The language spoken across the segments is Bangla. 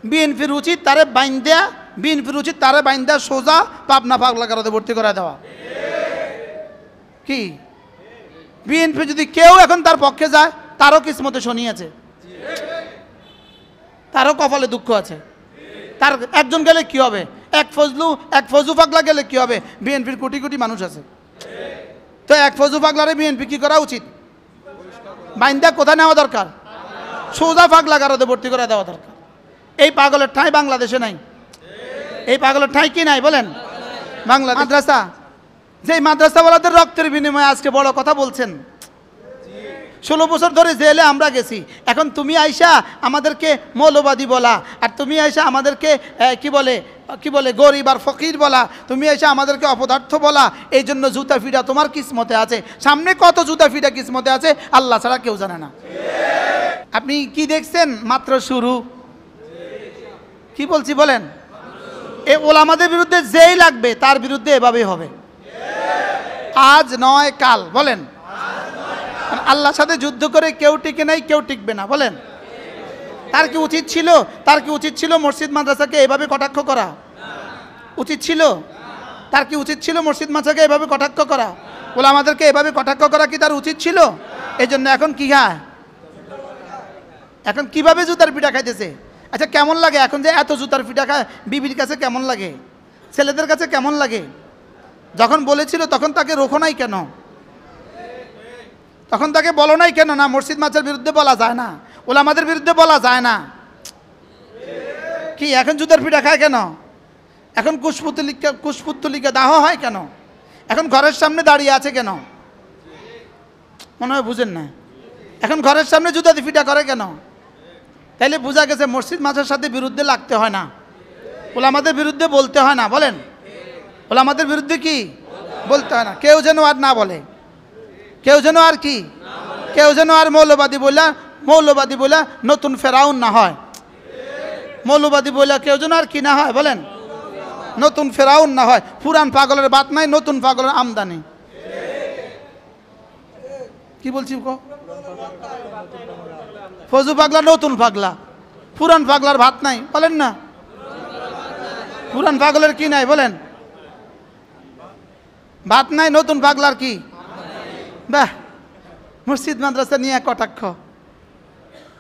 বিএনপির উচিত তারে বাইন্দা, বিএনপির উচিত তারে বাইন্দা সোজা পাবনা পাগলা কারাতে ভর্তি করে দেওয়া। কি বিএনপি যদি কেউ এখন তার পক্ষে যায়, তারও কিসমতে শনি আছে, তারও কপালে দুঃখ আছে। তার একজন গেলে কি হবে? এক ফজলু পাগলা গেলে কি হবে? বিএনপির কোটি কোটি মানুষ আছে। তো এক ফজলু পাগলারে বিএনপি কি করা উচিত? বাইন্দা কোথায় নেওয়া দরকার? সোজা পাগলা কারাতে ভর্তি করে দেওয়া দরকার। এই পাগলের ঠাঁই বাংলাদেশে নাই। এই পাগলের ঠাঁই কি নাই বলেন? বাংলাদেশ মাদ্রাসা, যে মাদ্রাসাওয়ালাদের রক্তের বিনিময়ে আজকে বড় কথা বলছেন। 16 বছর ধরে জেলে আমরা গেছি, এখন তুমি আইসা আমাদেরকে মৌলবাদী বলা, আর তুমি আইসা আমাদেরকে কি বলে গরিব আর ফকির বলা, তুমি আইসা আমাদেরকে অপদার্থ বলা। এই জন্য জুতা ফিটা তোমার কিসমতে আছে। সামনে কত জুতা ফিটা কিসমতে আছে আল্লাহ ছাড়া কেউ জানে না। আপনি কি দেখছেন? মাত্র শুরু। কি বলছি বলেন? এই ওলামাদের বিরুদ্ধে যেই লাগবে তার বিরুদ্ধে এভাবেই হবে, আজ নয় কাল। বলেন, আল্লাহর সাথে যুদ্ধ করে কেউ টিকে নাই, কেউ টিকবে না। বলেন, তার কি উচিত ছিল? তার কি উচিত ছিল মসজিদ মাদ্রাসাকে এভাবে কটাক্ষ করা? উচিত ছিল? তার কি উচিত ছিল মসজিদ মাদ্রাসাকে এভাবে কটাক্ষ করা? ওলামাদেরকে এভাবে কটাক্ষ করা কি তার উচিত ছিল? এই জন্য এখন কি খায়? এখন কিভাবে জুতার পিঠা খাইতেছে? আচ্ছা, কেমন লাগে এখন যে এত জুতার পিঠা খায়? বিবির কাছে কেমন লাগে? ছেলেদের কাছে কেমন লাগে? যখন বলেছিল তখন তাকে রোখো নাই কেন? তখন তাকে বলো নাই কেন? না, মসজিদ মাদ্রাসার বিরুদ্ধে বলা যায় না, ওলামাদের বিরুদ্ধে বলা যায় না। কি এখন জুতার পিঠা খায় কেন? এখন কুশপুত্তলিকা দাহ হয় কেন? এখন ঘরের সামনে দাঁড়িয়ে আছে কেন? মনে হয় বুঝেন না। এখন ঘরের সামনে জুতা পিঠা করে কেন? তাইলে বোঝা গেছে মসজিদ মাদ্রাসার সাথে বিরুদ্ধে লাগতে হয় না, ওলামাদের বিরুদ্ধে বলতে হয় না। বলেন, ওলামাদের বিরুদ্ধে কি বলতে হয় না। কেউ যেন আর না বলে, কেউ যেন আর কি, কেউ যেন আর মৌলবাদী বলে নতুন ফেরাউন না হয়। মৌলবাদী বলে কেউ যেন আর কি না হয়। বলেন, নতুন ফেরাউন না হয়। পুরান পাগলের বাত নাই, নতুন পাগলের আমদানি। কি বলছি? ফজু পাগলা নতুন পাগলা, পুরান পাগলার ভাত নাই। বলেন না, পুরান পাগলের কি নাই? বলেন, ভাত নাই, নতুন পাগলার কি? বাহ, মসজিদ মাদ্রাসা নিয়ে কটাক্ষ।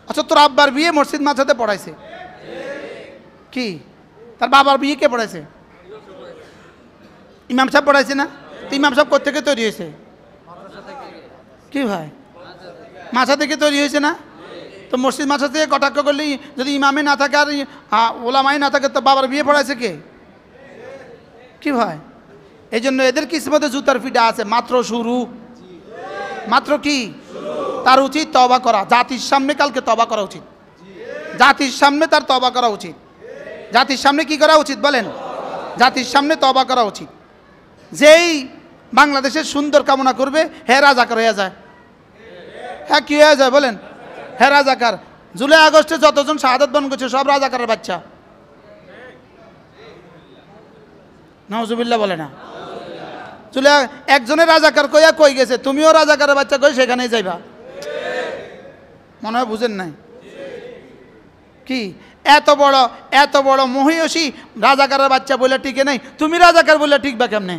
আচ্ছা, তোর আব্বার বিয়ে মসজিদ মাদ্রাসাতে পড়াইছে কি? তার বাবার বিয়ে কে পড়াইছে? ইমাম সাহেব পড়াইছে না? তো ইমাম সাহেব কোথা থেকে তৈরি হয়েছে? কি ভাই, মাছা থেকে তৈরি হয়েছে না? তো মসজিদ মাছা থেকে কটাক্ষ করলেই যদি ইমামে না থাকে আর ওলামাই না থাকে, তো বাবার বিয়ে পড়াইছে কে? কি ভাই, এই জন্য এদের কিসমতে জুতার পিঠা আছে। মাত্র শুরু, মাত্র কি? তার উচিত তওবা করা। জাতির সামনে কালকে তওবা করা উচিত। জাতির সামনে তার তওবা করা উচিত। জাতির সামনে কি করা উচিত? বলেন, জাতির সামনে তওবা করা উচিত। যেই বাংলাদেশের সুন্দর কামনা করবে, হে রাজাকার হয়ে যায়। হ্যাঁ, কি হয়ে যায়? বলেন, হে রাজাকার। জুলাই আগস্টে যতজন শাহাদাত বরণ করছে সব রাজাকারের বাচ্চা। নাউজুবিল্লাহ বলে না? জুলাই একজনের রাজাকার কইয়া কই গেছে, তুমিও রাজাকারের বাচ্চা কই সেখানেই যাইবা। মনে হয় বুঝেন নাই? কি এত বড় মহিষী রাজাকারের বাচ্চা বলে টিকে নাই, তুমি রাজাকার বলে টিকবা কেমনে?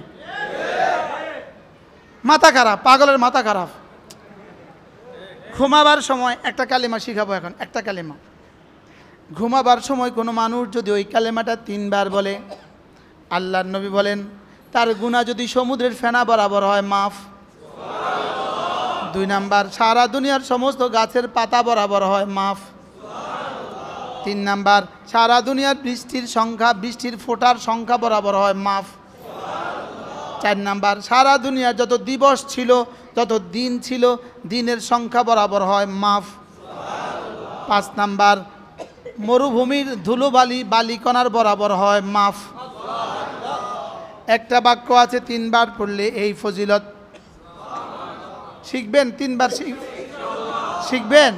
মাথা খারাপ, পাগলের মাথা খারাপ। ঘুমাবার সময় একটা কালেমা শিখাবো এখন, একটা কালেমা। ঘুমাবার সময় কোনো মানুষ যদি ওই কালেমাটা 3 বার বলে, আল্লাহর নবী বলেন তার গুনাহ যদি সমুদ্রের ফেনা বরাবর হয় মাফ। 2 নাম্বার, সারা দুনিয়ার সমস্ত গাছের পাতা বরাবর হয় মাফ। 3 নাম্বার, সারা দুনিয়ার বৃষ্টির ফোঁটার সংখ্যা বরাবর হয় মাফ। 4 নাম্বার, সারা দুনিয়ার যত দিবস ছিল, যত দিন ছিল, দিনের সংখ্যা বরাবর হয় মাফ। 5 নাম্বার, মরুভূমির ধুলোবালি বালিকণার বরাবর হয় মাফ। একটা বাক্য আছে 3 বার পড়লে এই ফজিলত। শিখবেন? 3 বার শিখবেন?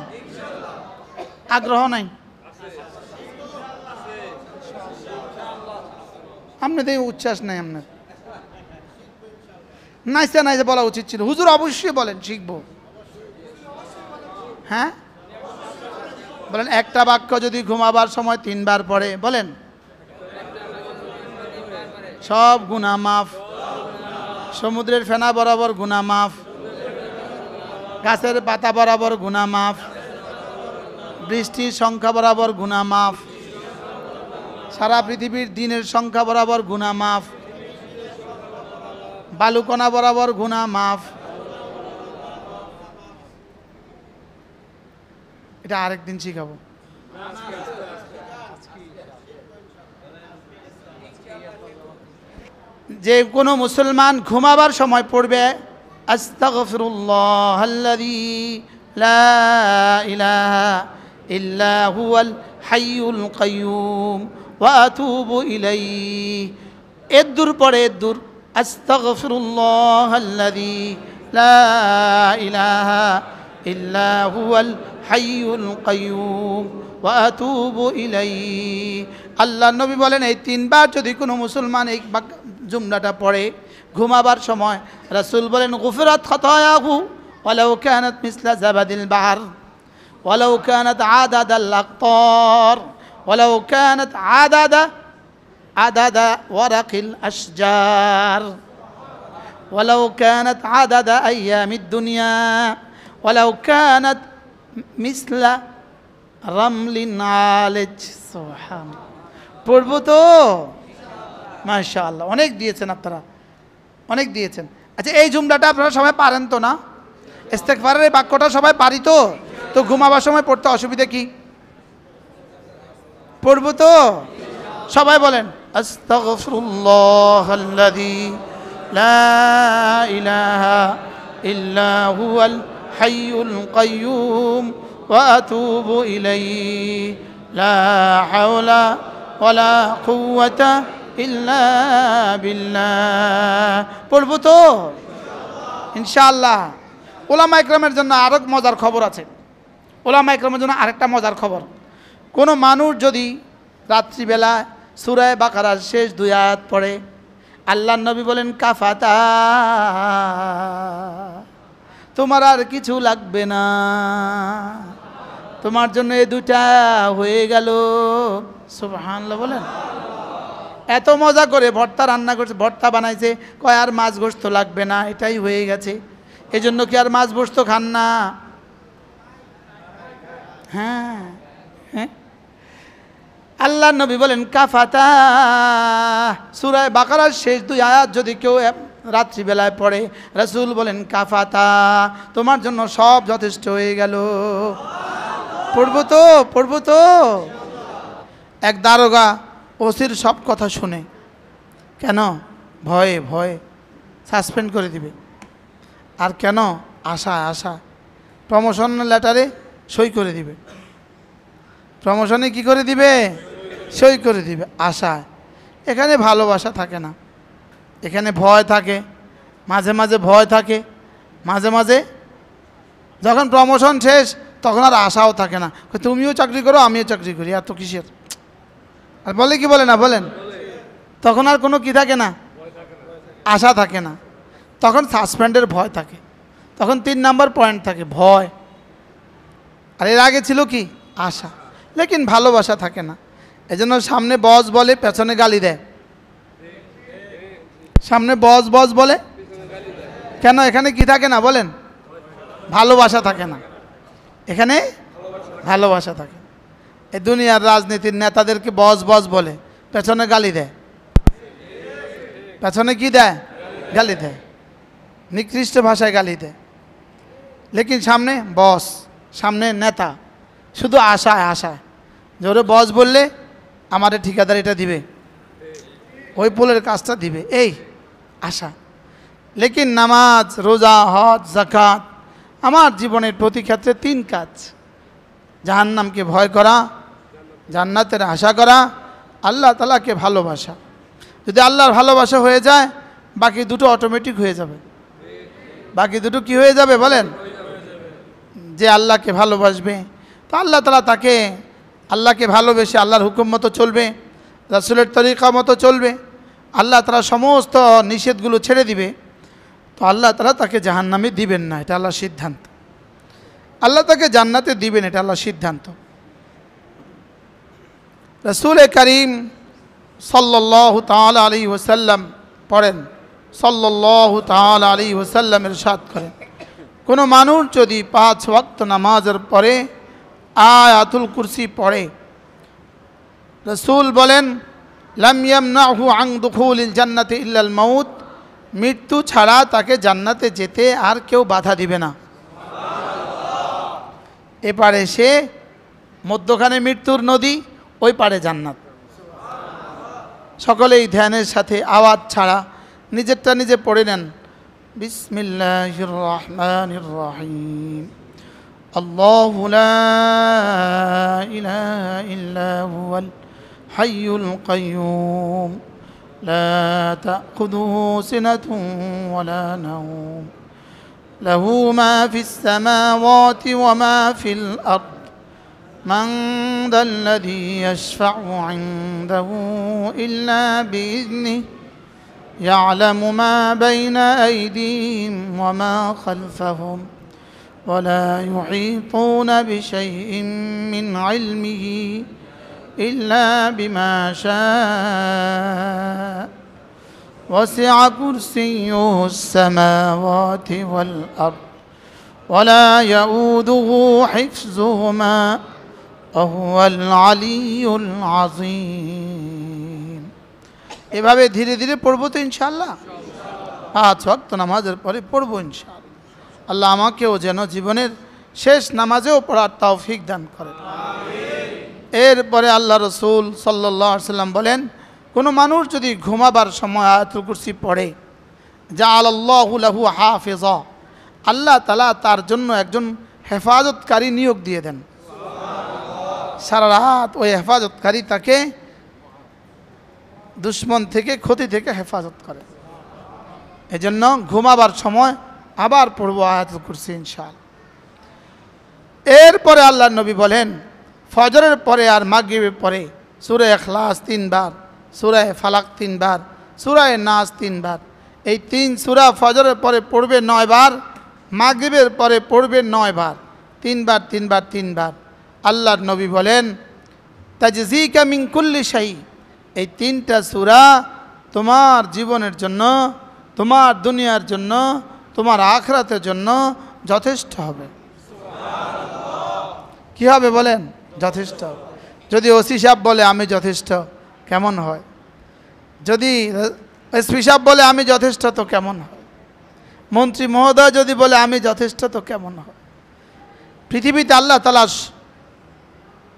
আগ্রহ নাই? আপনাদের উচ্ছ্বাস নাই? আপনার নাইসা বলা উচিত ছিল। হুজুর অবশ্যই বলেন, শিখবো। হ্যাঁ, বলেন একটা বাক্য যদি ঘুমাবার সময় 3 বার পড়ে, বলেন সব গুনাহ মাফ। সমুদ্রের ফেনা বরাবর গুনাহ মাফ, গাছের পাতা বরাবর গুনাহ মাফ, বৃষ্টির সংখ্যা বরাবর গুনাহ মাফ, সারা পৃথিবীর দিনের সংখ্যা বরাবর গুনাহ মাফ, বালুকণা বরাবর গুনাহ মাফ। এটা আরেকদিন শিখাবো। যে কোনো মুসলমান ঘুমাবার সময় পড়বে আস্তাগফিরুল্লাহাল্লাযী লা ইলাহা ইল্লা হুয়াল হাইয়ুল কাইয়্যুম ওয়া আতুবু ইলাইহি। এদ্দুর পরে এদ্দুর আস্তাগফিরুল্লাহাল্লাযী লা ইলাহা ইল্লা হুয়াল হাইয়ুল কাইয়্যুম ওয়া আতুবু ইলাইহি। আল্লাহ নবী বলেন এই 3 বার যদি কোনো মুসলমান এই জুমলাটা পড়ে ঘুমাবার সময়, রাসূল বলেন গুফিরাত খাতায়াহু ওয়ালাউ কানাত মিসলা জাবাদিল বাহর ওয়ালাউ কানাত আদাদাল আকতার ওয়ালাউ কানাত আদাদা ওয়ারাকিল আশজার ওয়ালাউ কানাত আদাদা আইয়ামিদ দুনিয়া ওয়ালাউ কানাত মিসলা রামলিন আলিজ। সুবহানাল্লাহ। পড়ব তো? মাশাআল্লাহ, অনেক দিয়েছেন আপনারা, অনেক দিয়েছেন। আচ্ছা, এই জুমলাটা আপনারা সবাই পারেন তো না? ইস্তেগফারের এই বাক্যটা সবাই পারি তো? তো ঘুমাবার সময় পড়তে অসুবিধা কি? পড়ব তো? সবাই বলেন আস্তাগফিরুল্লাহাল্লাযী লা ইলাহা ইল্লা হুয়াল হাইয়ুল কাইয়্যুম ওয়া আতুবু ইলাইহি লা হাওলা ওয়ালা কুওয়াতা ইল্লা বিল্লাহ। পড়ব তো ইনশাআল্লাহ। ওলামা ইকরামের জন্য আরো মজার খবর আছে। ওলামা ইকরামের জন্য আরেকটা মজার খবর, কোনো মানুষ যদি রাত্রিবেলা সূরা বাকারার শেষ 2 আয়াত পড়ে, আল্লাহর নবী বলেন কাফাতা, তোমার আর কিছু লাগবে না, তোমার জন্য এই 2টা হয়ে গেল। সুবহানাল্লাহ বলেন। এত মজা করে ভর্তা রান্না করছে, ভর্তা বানাইছে, কয় আর মাছ গোস্ত লাগবে না, এটাই হয়ে গেছে। এই জন্য কি আর মাছ গোস্ত খান না? হ্যাঁ হ্যাঁ, আল্লাহ নবী বলেন কাফাতা, সূরা বাকারার শেষ 2 আয়াত যদি কেউ রাত্রিবেলায় পড়ে, রাসূল বলেন কাফাতা, তোমার জন্য সব যথেষ্ট হয়ে গেল। পড়ব তো? পড়ব তো? এক দারোগা ওসির সব কথা শুনে, কেন? ভয়ে ভয়ে সাসপেন্ড করে দিবে। আর কেন? আশা প্রমোশন লেটারে সই করে দিবে। প্রমোশনে কি করে দিবে? সই করে দিবে। আশা। এখানে ভালোবাসা থাকে না, এখানে ভয় থাকে, মাঝে মাঝে ভয় থাকে, মাঝে মাঝে যখন প্রমোশন শেষ তখন আর আশাও থাকে না, তুমিও চাকরি করো আমিও চাকরি করি, এত কিসের? আর বলে কি বলে না বলেন? তখন আর কোনো কি থাকে না, আশা থাকে না, তখন সাসপেন্ডের ভয় থাকে, তখন 3 নাম্বার পয়েন্ট থাকে, ভয়। আর এর আগে ছিল কি? আশা। লেকিন ভালোবাসা থাকে না। এজন্য সামনে বস বলে, পেছনে গালি দেয়। সামনে বস বলে, কেন? এখানে কি থাকে না বলেন? ভালোবাসা থাকে না, এখানে ভালোবাসা থাকে। এই দুনিয়ার রাজনীতির নেতাদেরকে বস বলে, পেছনে গালি দেয়। পেছনে কি দেয়? গালি দেয়, নিকৃষ্ট ভাষায় গালি দেয়। লেকিন সামনে বস, সামনে নেতা, শুধু আশা যে ওরে বস বললে আমাদের ঠিকাদার এটা দিবে, ওই পোলের কাজটা দিবে, এই আশা। লেকিন নামাজ, রোজা, হজ, যাকাত আমার জীবনের প্রতি ক্ষেত্রে 3 কাজ: জাহান্নামকে ভয় করা, জান্নাতের আশা করা, আল্লাহ তাআলাকে ভালোবাসা। যদি আল্লাহর ভালোবাসা হয়ে যায়, বাকি 2টো অটোমেটিক হয়ে যাবে। বাকি 2টো কি হয়ে যাবে বলেন? যে আল্লাহকে ভালোবাসবে, তো আল্লাহ তাআলা তাকে আল্লাহকে ভালোবেসে আল্লাহর হুকুম মতো চলবে, রাসূলের তরিকা মতো চলবে, আল্লাহ তাআলা সমস্ত নিষেধগুলো ছেড়ে দিবে, তো আল্লাহ তাআলা তাকে জাহান্নামে দিবেন না, এটা আল্লাহর সিদ্ধান্ত। আল্লাহ তাকে জান্নাতে দিবেন, এটা আল্লাহর সিদ্ধান্ত। রসুল করিম সাল্লাল্লাহু তাআলা আলাইহি ওয়াসাল্লাম পড়েন, সাল্লাল্লাহু তাআলা আলাইহি ওয়াসাল্লাম ইরশাদ করেন, কোনো মানুষ যদি 5 ওয়াক্ত নামাজের পরে আয়াতুল কুরসি পড়ে, রসুল বলেন লাম ইয়ামনাহু আন দুখুলিল জান্নাতি ইল্লাল মাউত, মৃত্যু ছাড়া তাকে জান্নাতে যেতে আর কেউ বাধা দিবে না। এপারে সে মধ্যখানে মৃত্যুর নদী, ওই পারে জান্নাত। সকলেই ধ্যানের সাথে আওয়াজ ছাড়া নিজেরটা নিজে পড়ে নেন। বিসমিল্লাহির রহমানির রহিম। আল্লাহু লা ইলাহা ইল্লা হুয়াল হাইয়ুল কাইয়্যুম লা তাখুযুহু সিনাতুন ওয়ালা নাওম লাহু মা ফিস সামাওয়াতি ওয়া মা ফিল আরদ من ذا الذي يشفع عنده إلا بإذنه يعلم ما بين أيديهم وما خلفهم ولا يحيطون بشيء من علمه إلا بما شاء وسع كرسيه السماوات والأرض ولا يؤوده حفظهما وهو العلي العظيم। এভাবে ধীরে ধীরে পড়বো তো ইনশাআল্লাহ। 5 ওয়াক্ত নামাজের পরে পড়বো ইনশাআল্লাহ। আল্লাহ আমাকেও যেন জীবনের শেষ নামাজেও পড়ার তৌফিক দান করেন। এরপরে আল্লাহ রসুল সাল্লাল্লাহু আলাইহি ওয়াসাল্লাম বলেন, কোনো মানুষ যদি ঘুমাবার সময় আয়াতুল কুরসি পড়ে, জাআলাল্লাহু লাহু হাফিজা, আল্লাহ তাআলা তার জন্য একজন হেফাজতকারী নিয়োগ দিয়ে দেন। সারা রাত ওই হেফাজতকারী তাকে দুশ্মন থেকে, ক্ষতি থেকে হেফাজত করে। এজন্য ঘুমাবার সময় আবার পড়বো আয়াতুল কুরসি ইনশাআল্লাহ। এরপরে আল্লাহর নবী বলেন, ফজরের পরে আর মাগরিবের পরে সূরা ইখলাস 3 বার, সূরা ফালাক 3 বার, সূরা নাস 3 বার, এই 3 সূরা ফজরের পরে পড়বে 9 বার, মাগরিবের পরে পড়বে 9 বার, 3 বার 3 বার 3 বার। আল্লাহর নবী বলেন, তাজজিকা মিন কুল্লি শাই, এই 3টা সূরা তোমার জীবনের জন্য, তোমার দুনিয়ার জন্য, তোমার আখিরাতের জন্য যথেষ্ট হবে। কি হবে বলেন? যথেষ্ট। যদি ওসি সাহেব বলে আমি যথেষ্ট, কেমন হয়? যদি এসপি সাহেব বলে আমি যথেষ্ট, তো কেমন হয়? মন্ত্রী মহোদয় যদি বলে আমি যথেষ্ট, তো কেমন হয়? পৃথিবীতে আল্লাহ তাআলা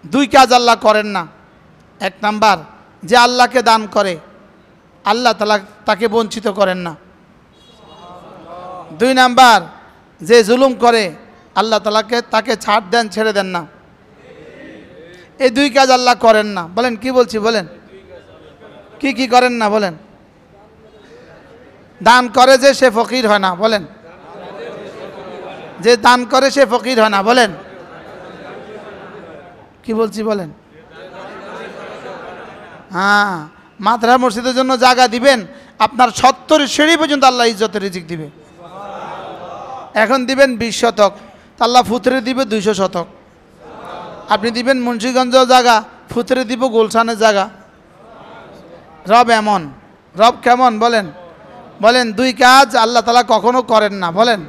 2 কাজ আল্লাহ করেন না। 1 নাম্বার, যে আল্লাহকে দান করে আল্লাহ তাআলা তাকে বঞ্চিত করেন না। 2 নাম্বার, যে জুলুম করে আল্লাহ তাকে ছাড় দেন, ছেড়ে দেন না। এই 2 কাজ আল্লাহ করেন না। বলেন কি বলছি? বলেন কি কি করেন না? বলেন। দান করে যে সে ফকির হয় না। বলেন। যে দান করে সে ফকির হয় না। বলেন কি বলছি? বলেন। হ্যাঁ, মাদ্রাসা মসজিদের জন্য জায়গা দিবেন, আপনার 70 সিঁড়ি পর্যন্ত আল্লাহ ইজ্জতের রিজিক দিবে। এখন দিবেন 20 শতক, আল্লাহ ফুতরে দিবে 200 শতক। আপনি দিবেন মুন্সিগঞ্জ জায়গা, ফুতরে দিব গুলশানের জায়গা। রব এমন। রব কেমন? বলেন। বলেন 2 কাজ আল্লাহ তাআলা কখনো করেন না। বলেন।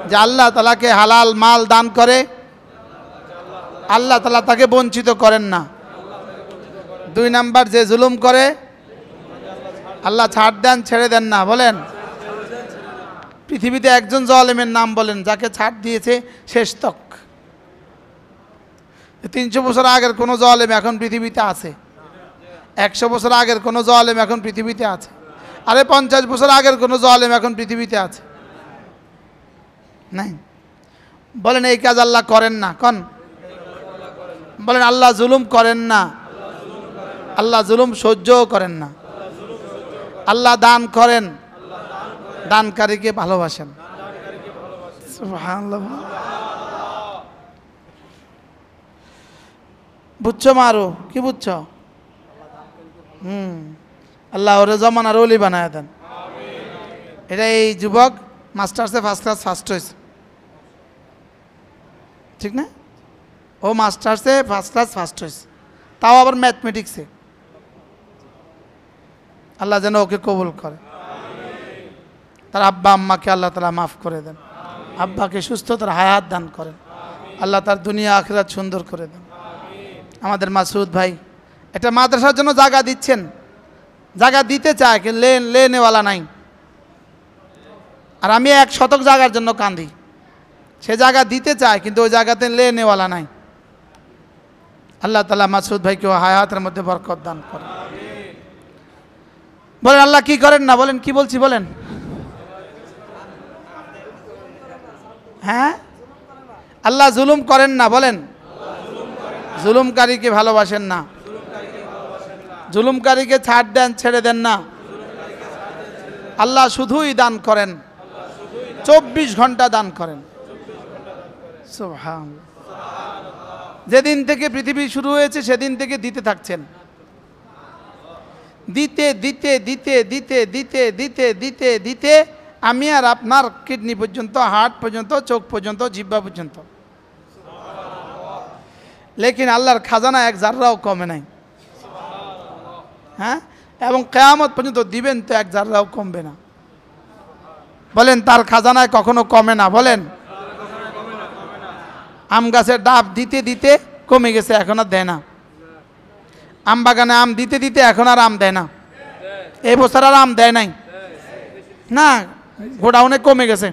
যে আল্লাহ তাআলাকে হালাল মাল দান করে আল্লাহ তাআলা তাকে বঞ্চিত করেন না। 2 নাম্বার, যে জুলুম করে আল্লাহ ছাড় দেন, ছেড়ে দেন না। বলেন। পৃথিবীতে একজন জালেমের নাম বলেন যাকে ছাড় দিয়েছে শেষ তক। 300 বছর আগের কোন জালেম এখন পৃথিবীতে আছে? 100 বছর আগের কোন জালেম এখন পৃথিবীতে আছে? আরে 50 বছর আগের কোন জালেম এখন পৃথিবীতে আছে? নাই। বলেন এই কাজ আল্লাহ করেন না। কোন? বলেন আল্লাহ জুলুম করেন না। আল্লাহ জুলুম সহ্যও করেন না। আল্লাহ দান করেন, দানকারীকে ভালোবাসেন। সুবহানাল্লাহ। বুঝছো মারো? কি বুঝছো? আল্লাহ ওরে জমানার ওলি বানায় দেন। এটা এই যুবক মাস্টার্সে ফার্স্ট ক্লাস ফার্স্ট হয়েছে, ঠিক না? ও মাস্টার্সে ফার্স্ট ক্লাস ফার্স্ট হয়েছে, তাও আবার ম্যাথমেটিক্সে। আল্লাহ যেন ওকে কবুল করে, তার আব্বা আম্মাকে আল্লাহ তাআলা মাফ করে দেন, আব্বাকে সুস্থতার হায়াত দান করেন, আল্লাহ তার দুনিয়া আখিরাত সুন্দর করে দেন। আমাদের মাসুদ ভাই একটা মাদ্রাসার জন্য জায়গা দিচ্ছেন, জায়গা দিতে চায় কিন্তু লেনেওয়ালা নাই। আর আমি 1 শতক জায়গার জন্য কাঁদি, সে জায়গা দিতে চায় কিন্তু ওই জায়গাতে লেনেওয়ালা নাই। আল্লাহ তাআলা মাসুদ ভাইকে হায়াতের মধ্যে বরকত দান করেন। বলেন আল্লাহ কি করেন না, বলেন কি বলছি বলেন। হ্যাঁ, আল্লাহ জুলুম করেন না, বলেন জুলুমকারীকে ভালোবাসেন না, জুলুমকারীকে ছাড় দেন, ছেড়ে দেন না। আল্লাহ শুধুই দান করেন, 24 ঘন্টা দান করেন। সুবহানাল্লাহ। যেদিন থেকে পৃথিবী শুরু হয়েছে সেদিন থেকে দিতে থাকছেন, দিতে দিতে দিতে দিতে দিতে দিতে দিতে দিতে আমি আর আপনার কিডনি পর্যন্ত, হার্ট পর্যন্ত, চোখ পর্যন্ত, জিহ্বা পর্যন্ত। লেকিন আল্লাহর খাজানা 1 জাররাও কমে নাই। হ্যাঁ, এবং কিয়ামত পর্যন্ত দিবেন তো 1 জাররাও কমবে না। বলেন তার খাজানায় কখনো কমে না, বলেন। আম গাছের ডাব দিতে দিতে কমে গেছে, এখন আর দেয় না। আম বাগানে আম দিতে দিতে এখন আর আম দেয় না। এই বছর আর আম দেয় নাই না, গোডাউনে কমে গেছে।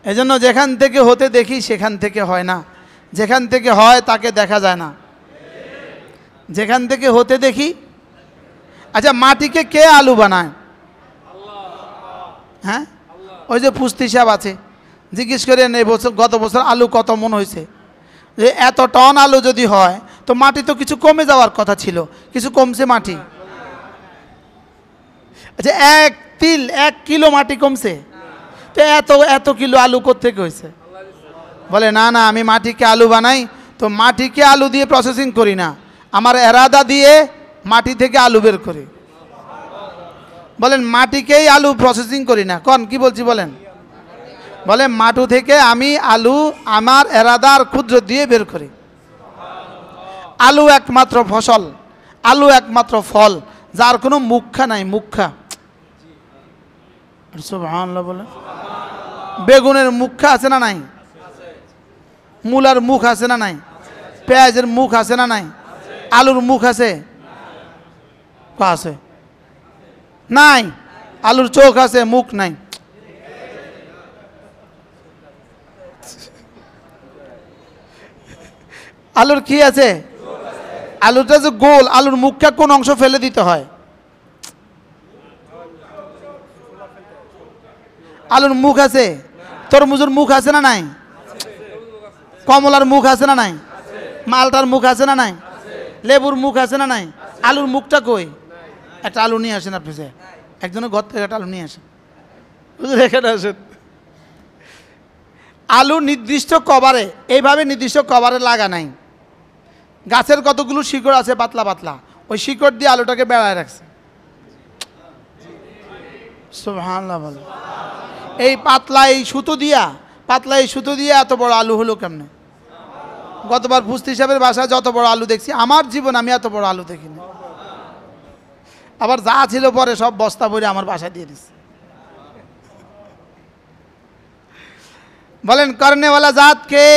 এজন্য যেখান থেকে হতে দেখি সেখান থেকে হয় না, যেখান থেকে হয় তাকে দেখা যায় না। যেখান থেকে হতে দেখি। আচ্ছা, মাটিকে কে আলু বানায়? হ্যাঁ, ওই যে পুস্তি সাহেব আছে, জিজ্ঞেস করেন এই বছর, গত বছর আলু কত মন হয়েছে? যে এত টন আলু যদি হয় তো মাটি তো কিছু কমে যাওয়ার কথা ছিল, কিছু কমছে মাটি। আচ্ছা, 1 কিলো মাটি কমছে, তো এত কিলো আলু কোত্থেকে হয়েছে? বলে না না, আমি মাটিকে আলু বানাই, তো মাটিকে আলু দিয়ে প্রসেসিং করি না, আমার এরাদা দিয়ে মাটি থেকে আলু বের করি। বলেন মাটিকেই আলু প্রসেসিং করি না, কোন কি বলছি বলেন। বলে মাটি থেকে আমি আলু আমার এরাদার ক্ষুদ্র দিয়ে বের করি। আলু একমাত্র ফসল, আলু একমাত্র ফল যার কোনো মুখা নাই, মুখা। সুবহানাল্লাহ বলে। বেগুনের মুখা আছে না নাই? মূলার মুখ আছে না নাই? পেঁয়াজের মুখ আছে না নাই? আলুর মুখ আছে? আছে নাই? আলুর চোখ আছে, মুখ নাই। আলুর কি আছে? আলুটা যে গোল, আলুর মুখটা কোন অংশ ফেলে দিতে হয়? আলুর মুখ আছে। তরমুজের মুখ আছে না নাই? কমলার মুখ আছে না নাই? মালটার মুখ আছে না নাই? লেবুর মুখ আছে না নাই? আলুর মুখটা কই? একটা আলু নিয়ে আসেন আপনি, একজনের ঘর থেকে একটা আলু নিয়ে আসেন, এখানে আসেন। আলু নির্দিষ্ট কভারে, এইভাবে নির্দিষ্ট কভারে লাগা নাই। গাছের কতগুলো শিকড় আছে পাতলা পাতলা, ওই শিকড় দিয়ে আলুটাকে বেড়ায় রাখছে। সুবহানাল্লাহ বলে। এই পাতলা এই সুতো দিয়া এত বড় আলু হলো কেমনে? গতবার পুস্তি সাহেবের বাসায় যত বড় আলু দেখছি আমার জীবন, আমি এত বড় আলু দেখিনি। আবার যা ছিল পরে সব বস্তা ভরে আমার বাসায় দিয়ে দিচ্ছে। বলেন করনেওয়ালা জাত কে?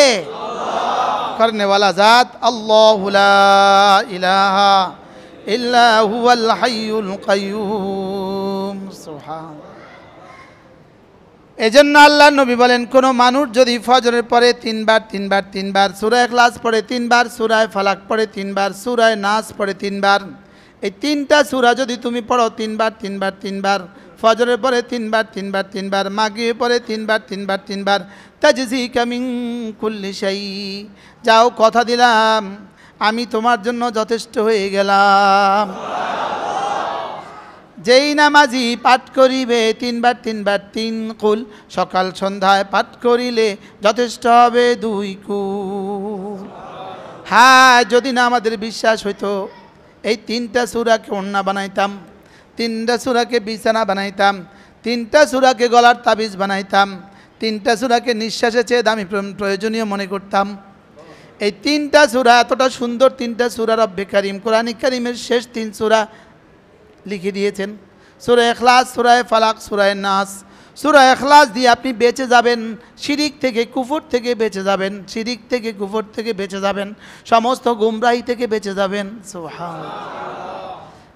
করনেওয়ালা জাত আল্লাহু লা ইলাহা ইল্লা হুয়াল হাইয়ুল কাইয়্যুম। সুবহানাল্লাহ। এজন্য আল্লাহ নবী বলেন, কোনো মানুষ যদি ফজরের পরে 3 বার সূরা ইখলাস পড়ে, 3 বার সূরা ফালাক পড়ে, 3 বার সূরা নাস পড়ে, 3 বার, এই 3টা সূরা যদি তুমি পড়ো 3 বার, ফজরের পরে 3 বার, মাগরিবের পরে 3 বার, তাজজিকা মিন কুল্লি শাই, যাও কথা দিলাম আমি তোমার জন্য যথেষ্ট হয়ে গেলাম। যেই নামাজি পাঠ করিবে 3 বার 3 কুল, সকাল সন্ধ্যায় পাঠ করিলে যথেষ্ট হবে 2 কুল। হ্যাঁ, যদি না আমাদের বিশ্বাস হইতো, এই 3টা সূরাকে ওন্না বানাইতাম, 3টা সূরাকে বিছানা বানাইতাম, 3টা সূরাকে গলার তাবিজ বানাইতাম, 3টা সূরাকে নিঃশ্বাসের চেয়ে দামি প্রয়োজনীয় মনে করতাম। এই তিনটা সূরা এতটা সুন্দর তিনটা সূরা রব্বে কারীম কোরআন কারীমের শেষ তিন সূরা লিখে দিয়েছেন। সূরা ইখলাস, সূরা ফালাক, সূরা নাস। সূরা ইখলাস দিয়ে আপনি বেঁচে যাবেন শিরিক থেকে, কুফর থেকে বেঁচে যাবেন, শিরিক থেকে কুফর থেকে বেঁচে যাবেন, সমস্ত গুমরাহি থেকে বেঁচে যাবেন। সুবহানাল্লাহ।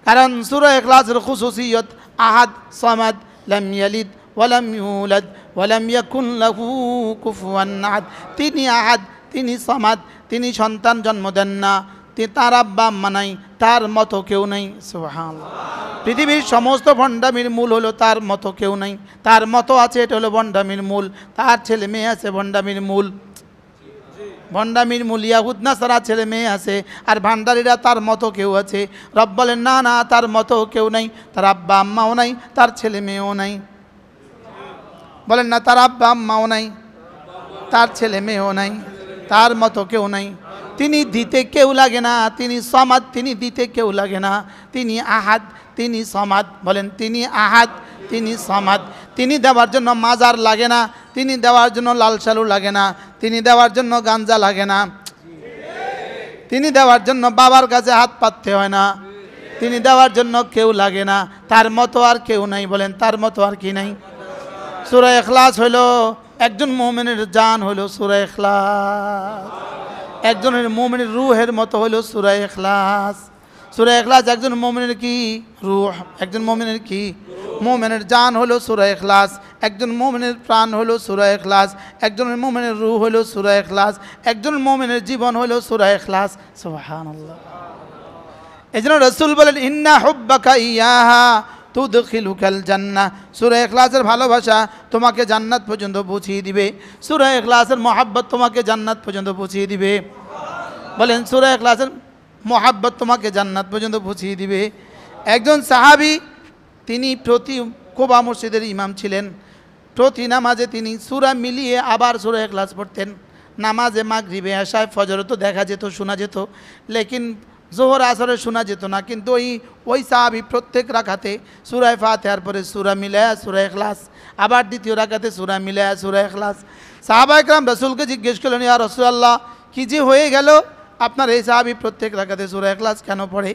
কারণ সূরা ইখলাসের খুসুসিয়ত আহাদ, সামাদ, লাম ইয়ালিদ ওয়ালাম ইউলাদ ওয়ালাম ইয়াকুন লাহু কুফুয়ান আহাদ। তিনি আহাদ, তিনি সামাদ, তিনি সন্তান জন্ম দেন না, তার আব্বা আম্মা নাই, তার মতো কেউ নেই। সুবহানাল্লাহ। পৃথিবীর সমস্ত ভণ্ডামির মূল হলো তার মতো কেউ নেই, তার মতো আছে এটা হলো ভণ্ডামির মূল, তার ছেলে মেয়ে আছে ভণ্ডামির মূল, ভণ্ডামির মূল ইয়াহুদ নাসারা ছেলে মেয়ে আছে, আর ভান্ডারীরা তার মতো কেউ আছে। রব বলেন না না, তার মতো কেউ নাই, তার আব্বা আম্মাও নাই, তার ছেলে মেয়েও নাই। বলেন না, তার আব্বা আম্মাও নাই, তার ছেলে মেয়েও নাই, তার মতো কেউ নাই। তিনি দিতে কেউ লাগে না, তিনি সমাদ, তিনি দিতে কেউ লাগে না, তিনি আহাদ, তিনি সমাদ। বলেন তিনি আহাদ, তিনি সমাদ। তিনি দেওয়ার জন্য মাজার লাগে না, তিনি দেওয়ার জন্য লাল সালু লাগে না, তিনি দেওয়ার জন্য গাঞ্জা লাগে না, তিনি দেওয়ার জন্য বাবার কাছে হাত পাততে হয় না, তিনি দেওয়ার জন্য কেউ লাগে না, তার মতো আর কেউ নাই। বলেন তার মতো আর কি নাই। সূরা ইখলাস হলো একজন মুমিনের জান, হলো সূরা ইখলাস। একজনের মুমিনের রূহের মতো হলো সূরা ইখলাস। সূরা ইখলাস একজন মুমিনের কি রূহ, একজন মুমিনের কি মুমিনের জান হলো সূরা ইখলাস। একজন মুমিনের প্রাণ হলো সূরা ইখলাস, একজনের মুমিনের রূহ হলো সূরা ইখলাস, একজন মুমিনের জীবন হলো সূরা ইখলাস। সুবহানাল্লাহ। এজন্য রাসূল বলেন ইন্না হুব্বাকা ইয়াহা তুদখিলুকাল জান্নাহ। সূরা ইখলাসের ভালোবাসা তোমাকে জান্নাত পর্যন্ত পৌঁছিয়ে দিবে। সূরা ইখলাসের মহব্বত তোমাকে জান্নাত পর্যন্ত পৌঁছিয়ে দিবে। বলেন সূরা ইখলাসের মহব্বত তোমাকে জান্নাত পর্যন্ত পৌঁছিয়ে দিবে। একজন সাহাবী, তিনি প্রতি কুবা মসজিদের ইমাম ছিলেন। প্রতি নামাজে তিনি সূরা মিলিয়ে আবার সূরা ইখলাস পড়তেন। নামাজে মাগরিবে এশায় ফজরে তো দেখা যেত, শোনা যেত, লেকিন জোহর আসরে শোনা যেত না। কিন্তু ওই সাহাবী প্রত্যেক রাকাতে সূরা ফাতিহার পরে সূরা মিলায়া সূরা ইখলাস, আবার দ্বিতীয় রাকাতে সূরা মিলায়া সূরা ইখলাস। সাহাবায়ে কেরাম রাসূলকে জিজ্ঞেস করলেন, ইয়া রাসূলুল্লাহ, কি যে হয়ে গেল, আপনার এই সাহাবী প্রত্যেক রাকাতে সূরা ইখলাস কেন পড়ে?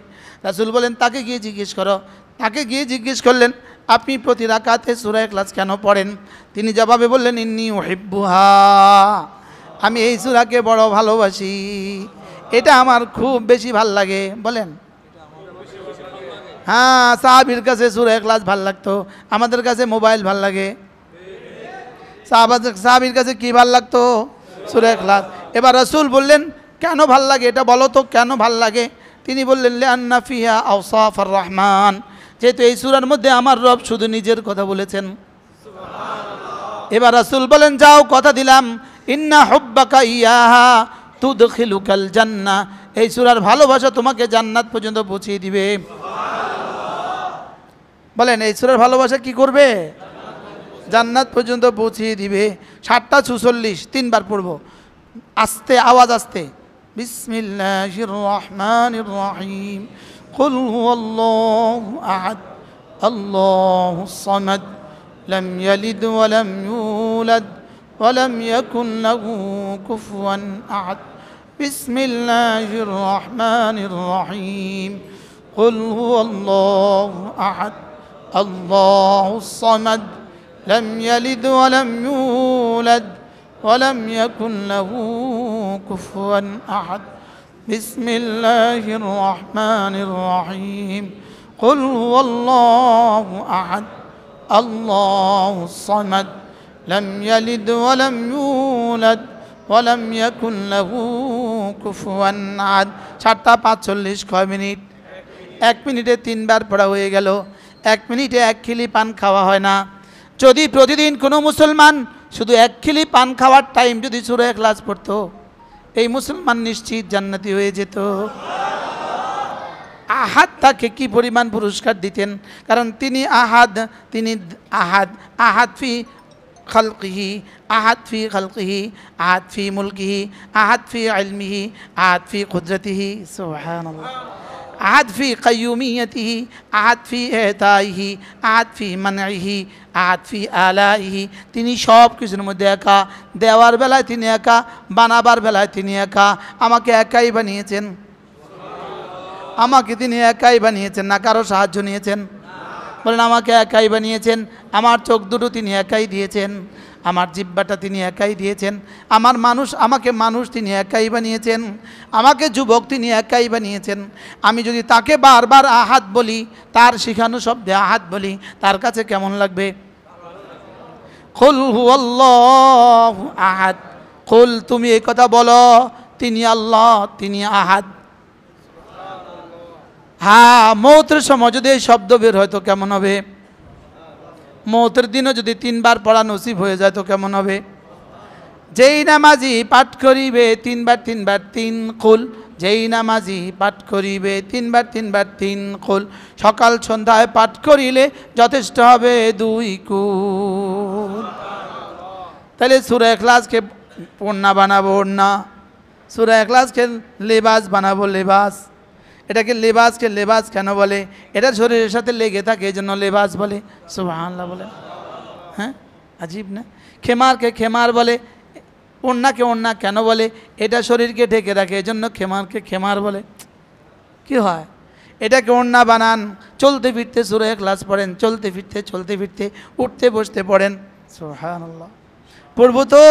রাসূল বলেন, তাকে গিয়ে জিজ্ঞেস করো। তাকে গিয়ে জিজ্ঞেস করলেন, আপনি প্রতি রাকাতে সূরা ইখলাস কেন পড়েন? তিনি জবাবে বললেন, ইন্নী উহিব্বুহা, আমি এই সূরাকে বড় ভালোবাসি, এটা আমার খুব বেশি ভাল লাগে। বলেন হ্যাঁ, সাহাবীর কাছে সূরা ইখলাস ভাল লাগতো, আমাদের কাছে মোবাইল ভাল লাগে। সাহাবীর কাছে কি ভাল লাগতো? সূরা ইখলাস। এবার রাসূল বললেন, কেন ভাল লাগে এটা বলো তো, কেন ভাল লাগে? তিনি বললেন, লিআন্না ফিহা আওসাফার রহমান, যেহেতু এই সূরার মধ্যে আমার রব শুধু নিজের কথা বলেছেন। এবার রাসূল বলেন, যাও, কথা দিলাম, ইন্না হুব্বাকা ইয়াহা তুদখিলুকাল জান্নাহ, এই সূরার ভালোবাসা তোমাকে জান্নাত পর্যন্ত পৌঁছিয়ে দিবে। বলেন এই সূরার ভালোবাসা কি করবে? জান্নাত পর্যন্ত পৌঁছিয়ে দিবে। 7:46 তিনবার পড়ব, আস্তে, আওয়াজ আস্তে। বিসমিল্লাহির রহমানির রহিম। কুল হুয়াল্লাহু আহাদ আল্লাহুস সামাদ লাম ইয়ালিদ ওয়া লাম ইউলাদ ওয়ালাম ইয়াকুন লাহু কুফুয়ান আহাদ। বিসমিল্লাহির রহমানির রহিম। কুল হুয়াল্লাহু আহাদ আল্লাহুস সামাদ লাম ইয়ালিদ ওয়া লাম ইউলাদ ওয়ালাম ইয়াকুন লাহু কুফুয়ান আহাদ। বিসমিল্লাহির রহমানির রহিম। কুল হুয়াল্লাহু আহাদ আল্লাহুস সামাদ লাম ইয়ালিদ ওয়া লাম ইউলাদ ওয়ালাম ইয়াকুন লাহু কুফুয়ান আহাদ। 7:45 কয় মিনিট? 1 মিনিটে 3 বার পড়া হয়ে গেল। 1 মিনিটে 1 খিলি পান খাওয়া হয় না। যদি প্রতিদিন কোনো মুসলমান শুধু 1 খিলি পান খাওয়ার টাইম যদি সূরা ইখলাস পড়তো, এই মুসলমান নিশ্চিত জান্নাতি হয়ে যেত। আহাদ তাকে কি পরিমাণ পুরস্কার দিতেন, কারণ তিনি আহাদ, তিনি আহাদ। আহাদ ফি খালকিহি, আহাদ ফি খালকিহি, আহাদ ফি মুলকিহি, আহাদ ফি ইলমিহি, আহাদ ফি কুদরতিহি। সুবহানাল্লাহ। আহাদ ফি কাইয়ুমিয়তিহি, আহাদ ফি ইতাইহি, আহাদ ফি মানইহি, আহাদ ফি আলাইহি। তিনি সব কিছুর মধ্যে একা। দেওয়ার বেলায় তিনি একা, বানাবার বেলায় তিনি একা। আমাকে একাই বানিয়েছেন, আমাকে তিনি একাই বানিয়েছেন, না কারো সাহায্য নিয়েছেন? বলেন আমাকে একাই বানিয়েছেন। আমার চোখ দুটো তিনি একাই দিয়েছেন, আমার জিহ্বাটা তিনি একাই দিয়েছেন, আমাকে মানুষ তিনি একাই বানিয়েছেন, আমাকে যুবক তিনি একাই বানিয়েছেন। আমি যদি তাকে বারবার আহাদ বলি, তার শিখানো শব্দে আহাদ বলি, তার কাছে কেমন লাগবে? কুল হুয়াল্লাহু আহাদ, কুল তুমি এই কথা বলো, তিনি আল্লাহ, তিনি আহাদ। হ্যাঁ, মৌতের সময় যদি এই শব্দ বের হয় তো কেমন হবে? মৌতের দিনও যদি 3 বার পড়া নসিব হয়ে যায় তো কেমন হবে? যেই নামাজি পাঠ করিবে 3 বার 3 বার 3 কুল, যেই নামাজি পাঠ করিবে 3 বার 3 বার 3 কুল, সকাল সন্ধ্যায় পাঠ করিলে যথেষ্ট হবে 2 কুল। তাহলে সূরা ইখলাসকে ওড়না বানাবো, ওড়না। সূরা ইখলাসকে লেবাস বানাবো, লেবাস। এটাকে লেবাসকে লেবাস কেন বলে? এটা শরীরের সাথে লেগে থাকে, এই জন্য লেবাস বলে। সুবহানাল্লাহ বলে। হ্যাঁ, আজীব না? খেমারকে খেমার বলে। ওড়নাকে ওড়না কেন বলে? এটা শরীরকে ঢেকে রাখে, এই জন্য খেমারকে খেমার বলে। কি হয়? এটাকে ওড়না বানান, চলতে ফিরতে সূরা ইখলাস পড়েন, চলতে ফিরতে উঠতে বসতে পড়েন। সুবহানাল্লাহ। পড়বো তো?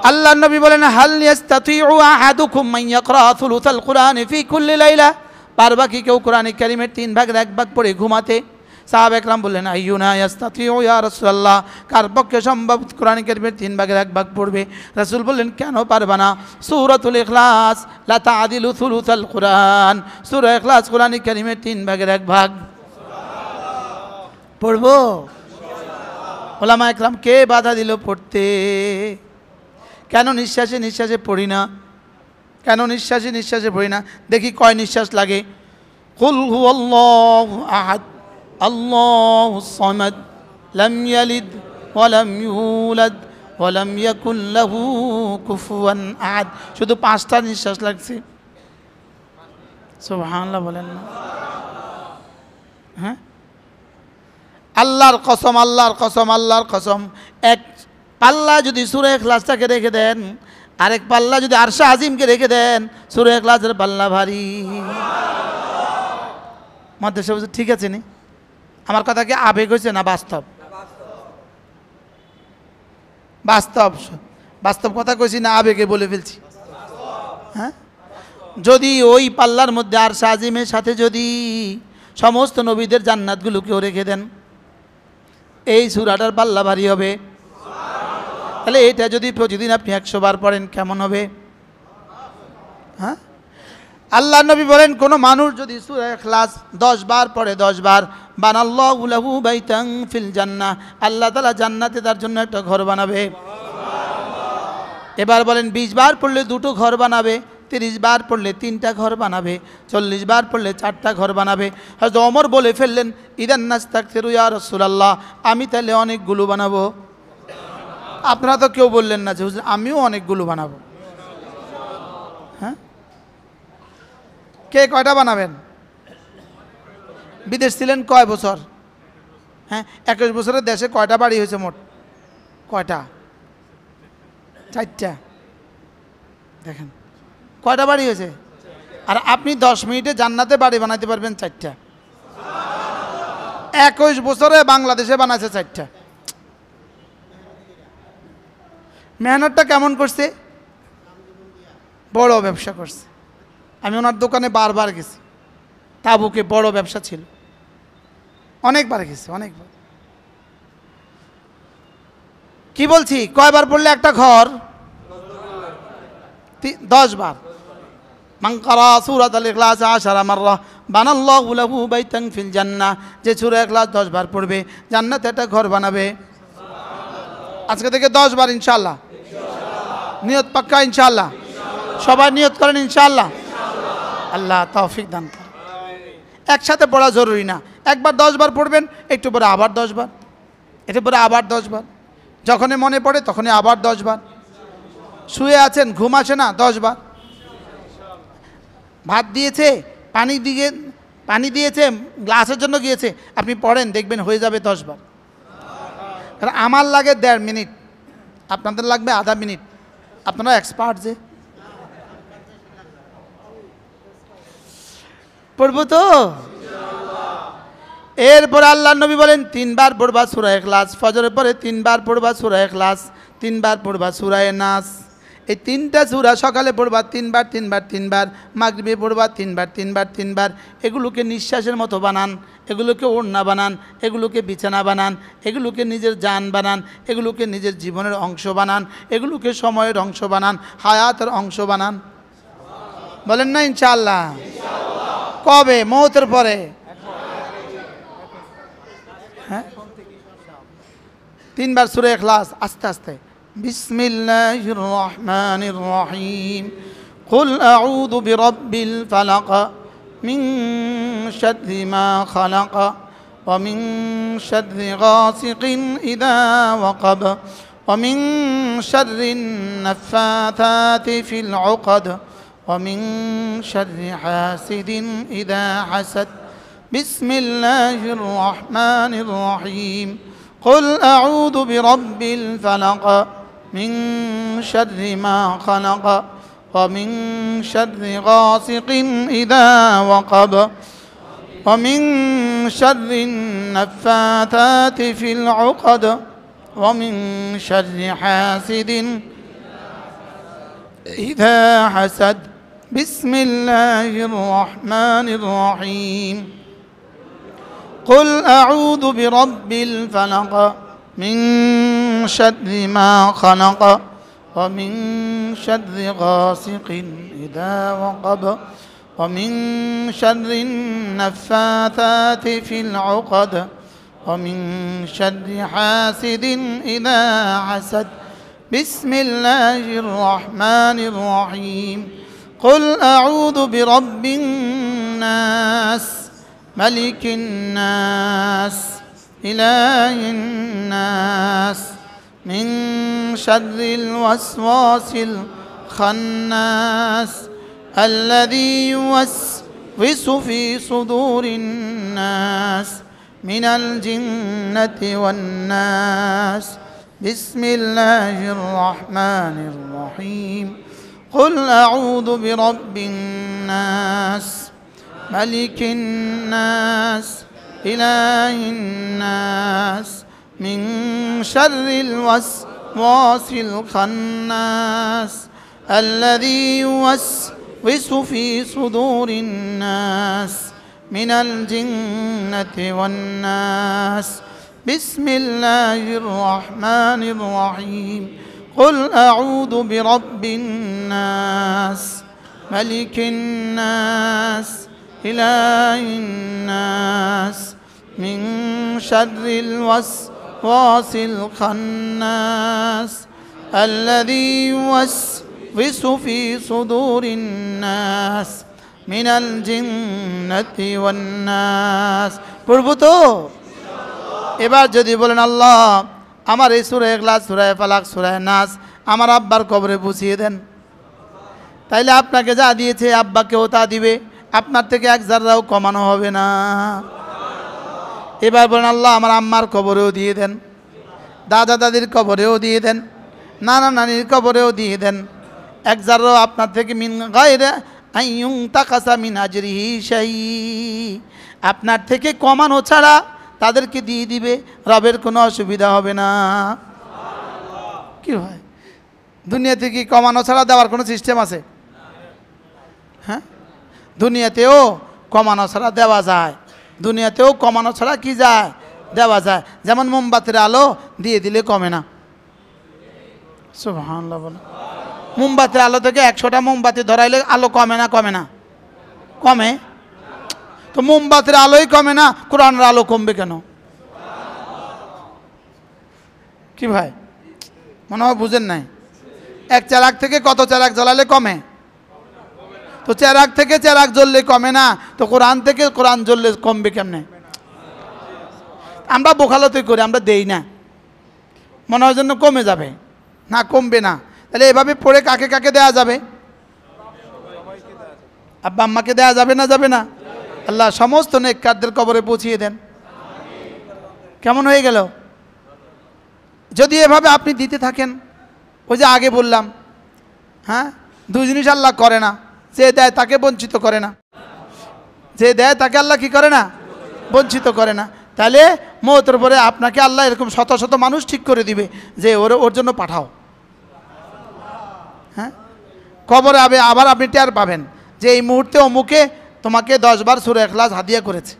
আল্লাহ নবী বলেন, হাল ইয়াস্তাতিউ আহাদুকুম মান ইয়াকরা সুলুসাল কুরআনি ফি কুল্লি লাইলা। পারবা কি কেউ কোরআন কারীমের 3 ভাগের 1 ভাগ পড়ে ঘুমাতে? সাহাবা একরাম বললেন, আইয়ুনা ইয়াস্তাতিউ ইয়া রাসূলুল্লাহ, কার পক্ষে সম্ভব কোরআন কারীমের 3 ভাগের 1 ভাগ পড়বে? রাসূল বললেন, কেন পারবা না? সূরাতুল ইখলাস লা তা'দিলু সুলুসাল কুরআন, সূরা ইখলাস কোরআন কারীমের 3 ভাগের 1 ভাগ। পড়বো? ওলামা একরাম কে বাধা দিল পড়তে? কেন নিঃশ্বাসে নিঃশ্বাসে পড়ি না? কেন নিঃশ্বাসে নিঃশ্বাসে পড়ি না? দেখি কয় নিঃশ্বাস লাগে। কুল হুয়াল্লাহু আহাদ, আল্লাহুস সামাদ, লাম ইয়ালিদ ওয়া লাম ইউলাদ ওয়া লাম ইয়াকুল লাহু কুফুয়ান আহাদ। শুধু 5টা নিঃশ্বাস লাগছে। সুবহানাল্লাহ বলেন না? হ্যাঁ, আল্লাহর কসম, আল্লাহর কসম, আল্লাহর কসম, এক পাল্লা যদি সূরা ইখলাসটাকে রেখে দেন, আরেক পাল্লা যদি আরশে আজিমকে রেখে দেন, সূরা ইখলাসের পাল্লা ভারী। মাদ্রাসা বলছে ঠিক আছে নি? আমার কথা কি আবেগ হয়েছে না বাস্তব? বাস্তব, বাস্তব কথা কইছি না আবেগে বলে ফেলছি? হ্যাঁ, যদি ওই পাল্লার মধ্যে আরশে আজিমের সাথে যদি সমস্ত নবীদের জান্নাতগুলোকেও রেখে দেন, এই সূরাটার পাল্লা ভারী হবে। তাহলে এটা যদি প্রতিদিন আপনি 100 বার পড়েন কেমন হবে? হ্যাঁ, আল্লাহ নবী বলেন, কোন মানুষ যদি সূরা ইখলাস 10 বার পড়ে, 10 বার, বানাল্লাহু লাহু বাইতান ফিল জান্নাহ, আল্লাহ তাআলা জান্নাতে তার জন্য একটা ঘর বানাবে। এবার বলেন 20 বার পড়লে 2টো ঘর বানাবে, 30 বার পড়লে 3টা ঘর বানাবে, 40 বার পড়লে 4টা ঘর বানাবে। হযরত ওমর বলে ফেললেন, ইদান নাস্তাগফিরু ইয়া রাসূলুল্লাহ, আমি তাহলে অনেকগুলো বানাবো। আপনারা তো কেউ বললেন না যে হুজুর আমিও অনেকগুলো বানাবো। হ্যাঁ, কে কয়টা বানাবেন? বিদেশ ছিলেন কয় বছর? হ্যাঁ, 21 বছরের দেশে কয়টা বাড়ি হয়েছে মোট? কয়টা? 4টা। দেখেন কয়টা বাড়ি হয়েছে। আর আপনি 10 মিনিটে জান্নাতে বাড়ি বানাইতে পারবেন 4টা। 21 বছরে বাংলাদেশে বানাইছে 4টা। মেহনতটা কেমন করছে? বড় ব্যবসা করছে। আমি ওনার দোকানে বারবার গেছি, তাবুকে বড় ব্যবসা ছিল, অনেকবার গেছি, অনেকবার। কি বলছি, কয়বার পড়লে একটা ঘর? 10 বার। মান ক্বারা সূরাতুল ইখলাস 10 মাররা বানাল্লাহু লাহু বাইতান ফিল জান্নাহ, যে সূরা ইখলাস 10 বার পড়বে জান্নাতে একটা ঘর বানাবে। আজকে থেকে 10 বার ইনশাআল্লাহ। নিয়ত পাক্কা ইনশাআল্লাহ। সবাই নিয়ত করেন ইনশাআল্লাহ। আল্লাহ তৌফিক দান করেন। একসাথে পড়া জরুরি না, একবার 10 বার পড়বেন, একটু পরে আবার 10 বার, একটু পরে আবার 10 বার, যখনই মনে পড়ে তখনই আবার 10 বার। শুয়ে আছেন, ঘুম আসে না, 10 বার। ভাত দিয়েছে, পানি দিয়েছে, গ্লাসের জন্য গিয়েছে, আপনি পড়েন দেখবেন হয়ে যাবে 10 বার। কারণ আমার লাগে 1.5 মিনিট, আপনাদের লাগবে আধা মিনিট। আপনারা এক্সপার্ট যে পড়বো তো। এরপর আল্লাহ নবী বলেন 3 বার পড়বা সূরা ইখলাস, ফজরের পরে 3 বার পড়বা সূরা ইখলাস, 3 বার পড়বা সূরা নাস। এই 3টা সূরা সকালে পড়বা 3 বার 3 বার 3 বার, মাগরিবে পড়বা 3 বার 3 বার 3 বার। এগুলোকে নিঃশ্বাসের মতো বানান, এগুলোকে ওড়না বানান, এগুলোকে বিছানা বানান, এগুলোকে নিজের জান বানান, এগুলোকে নিজের জীবনের অংশ বানান, এগুলোকে সময়ের অংশ বানান, হায়াতের অংশ বানান। বলেন না ইনশাআল্লাহ? কবে? মওতের পরে। হ্যাঁ, 3 বার সূরা ইখলাস আস্তে আস্তে। বিসমিল্লাহির রহমানির রহিম। কুল আউযু বিরাব্বিল ফালাক মিন শাররি মা খালাক ওয়া মিন শাররি গাসিকিন ইযা ওয়াকাব ওয়া মিন শাররিন নাফাথাতি ফিল উকদ ওয়া মিন শাররি হাসিদিন ইযা হাসাদ। বিসমিল্লাহির রহমানির রহিম। قل أعوذ برب الفلق من شر ما خلق ومن شر غاسق إذا وقب ومن شر النفاثات في العقد ومن شر حاسد إذا حسد. بسم الله الرحمن الرحيم. قل أعوذ برب الفلق من شر ما خلق ومن شر غاسق إذا وقب ومن شر النفاثات في العقد ومن شر حاسد إذا حسد. بسم الله الرحمن الرحيم. قل أعوذ برب الناس ملك الناس إله الناس من شر الوسواس الخناس الذي يوسوس في صدور الناس من الجنة والناس. بسم الله الرحمن الرحيم. قل أعوذ برب الناس ملك الناس إله الناس من شر الوسواس الخناس الذي يوسوس في صدور الناس من الجنة والناس. بسم الله الرحمن الرحيم. قل أعوذ برب الناس ملك الناس إله الناس من شر الوسواس الخناس الذي يوسوس في صدور الناس من الجنة والناس. পড়ব তো? এবার যদি বলেন আল্লাহ আমার এই সূরা ইখলাস, সূরা ফালাক, সূরা নাস আমার আব্বার কবরে পৌঁছিয়ে দেন, তাইলে আপনাকে যা দিয়েছে আব্বাকেও তা দিবে, আপনার থেকে 1 জাররাও কমানো হবে না। এবার বলেন আল্লাহ আমার আম্মার কবরেও দিয়ে দেন, দাদা দাদির কবরেও দিয়ে দেন, নানা নানির কবরেও দিয়ে দেন, 1 জাররাও আপনার থেকে মিন গায়রা আইয়ুন তাকাসা মিন আজরিহি শাই, আপনার থেকে কমানো ছাড়া তাদেরকে দিয়ে দিবে, রবের কোনো অসুবিধা হবে না। কি হয়, দুনিয়াতে কি কমানো ছাড়া দেওয়ার কোনো সিস্টেম আছে? হ্যাঁ, দুনিয়াতেও কমানো ছাড়া দেওয়া যায়, দুনিয়াতেও কমানো ছাড়া কি যায়, দেওয়া যায়। যেমন মোমবাতির আলো দিয়ে দিলে কমে না। সুবহানাল্লাহ বলো। মোমবাতির আলো থেকে 100টা মোমবাতি ধরাইলে আলো কমে না? কমে না? কমে। তো মোমবাতির আলোই কমে না, কোরআনের আলো কমবে কেন? কি ভাই মনে হয় বুঝেন নাই? 1 চেরাগ থেকে কত চেরাগ জ্বালালে কমে? তো চেরাগ থেকে চেরাগ জ্বললে কমে না, তো কোরআন থেকে কোরআন জ্বললে কমবে কেমনে? আমরা বোখালতি করি, আমরা দেই না, মনে হয় জন্য কমে যাবে, না কমবে না। তাহলে এভাবে পড়ে কাকে কাকে দেয়া যাবে? আব্বা আম্মাকে দেয়া যাবে না, যাবে না? আল্লাহ সমস্ত নেককারদের কবরে পৌঁছিয়ে দেন। কেমন হয়ে গেল? যদি এভাবে আপনি দিতে থাকেন, ওই যে আগে বললাম, হ্যাঁ, দুই জিনিস আল্লাহ করে না, যে দেয় তাকে বঞ্চিত করে না, যে দেয় তাকে আল্লাহ কি করে না? বঞ্চিত করে না। তাহলে মওতের পরে আপনাকে আল্লাহ এরকম শত শত মানুষ ঠিক করে দিবে যে ওর জন্য পাঠাও। হ্যাঁ, কবরে আবার আপনি টের পাবেন যে এই মুহূর্তে অমুকে তোমাকে 10 বার সূরা ইখলাস হাদিয়া করেছে।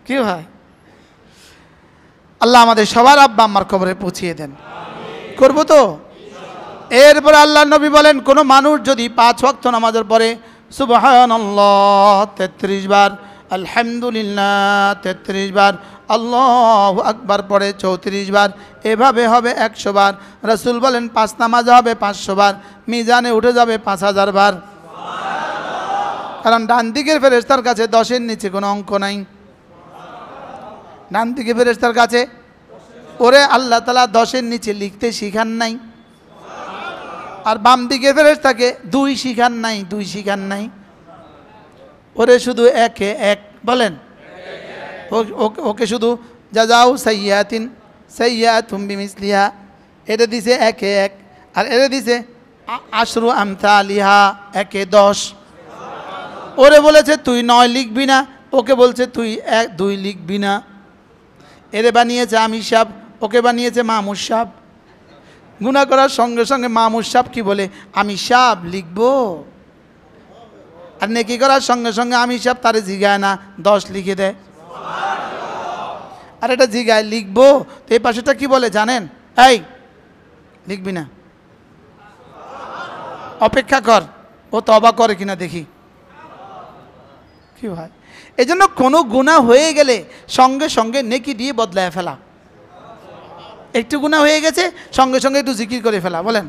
কি ভাই, আল্লাহ আমাদের সবার আব্বা আম্মার কবরে পৌঁছিয়ে দেন। করবো তো? এরপরে আল্লাহ নবী বলেন, কোনো মানুষ যদি 5 ওয়াক্ত নামাজের পরে সুবহানাল্লাহ 33 বার, আলহামদুলিল্লাহ 33 বার, আল্লাহু আকবার পড়ে 34 বার, এভাবে হবে 100 বার। রাসূল বলেন 5 নামাজে হবে 500 বার, মিজানে উঠে যাবে 5000 বার। কারণ ডান দিকের ফেরেশতার কাছে 10-এর নিচে কোনো অঙ্ক নাই। ডান দিকে ফেরেশতার কাছে ওরে আল্লাহ তাআলা 10-এর নিচে লিখতে শিখান নাই, আর বাম দিকে ফেরেশতাকে 2 শিখান নাই, 2 শিখান নাই, ওরে শুধু একে এক বলেন, ওকে শুধু জাযাউ সাইয়্যাতিন সাইয়্যাতুম বিমিসলিহা এটা দিছে একে এক, আর এটা দিছে আশরু আমসালিহা একে 10। ওরে বলেছে তুই 9 লিখবি না, ওকে বলছে তুই 2 লিখবি না। এরে বানিয়েছে আমির সাহেব, ওকে বানিয়েছে মামুর সাহেব। গুনাহ করার সঙ্গে সঙ্গে মামুর সাহেব কি বলে, আমির সাহেব লিখবো, আর নেকি করার সঙ্গে সঙ্গে আমির সাহেব তারে জিগায় না, 10 লিখে দেয়। আর এটা জিগায় লিখবো, তো এই পাশেটা কি বলে জানেন, এই লিখবি না, অপেক্ষা কর, ও তওবা করে কিনা দেখি। কি ভাই, এই জন্য কোনো গুনাহ হয়ে গেলে সঙ্গে সঙ্গে নেকি দিয়ে বদলায় ফেলা। একটু গুনাহ হয়ে গেছে, সঙ্গে সঙ্গে একটু জিকির করে ফেলা। বলেন,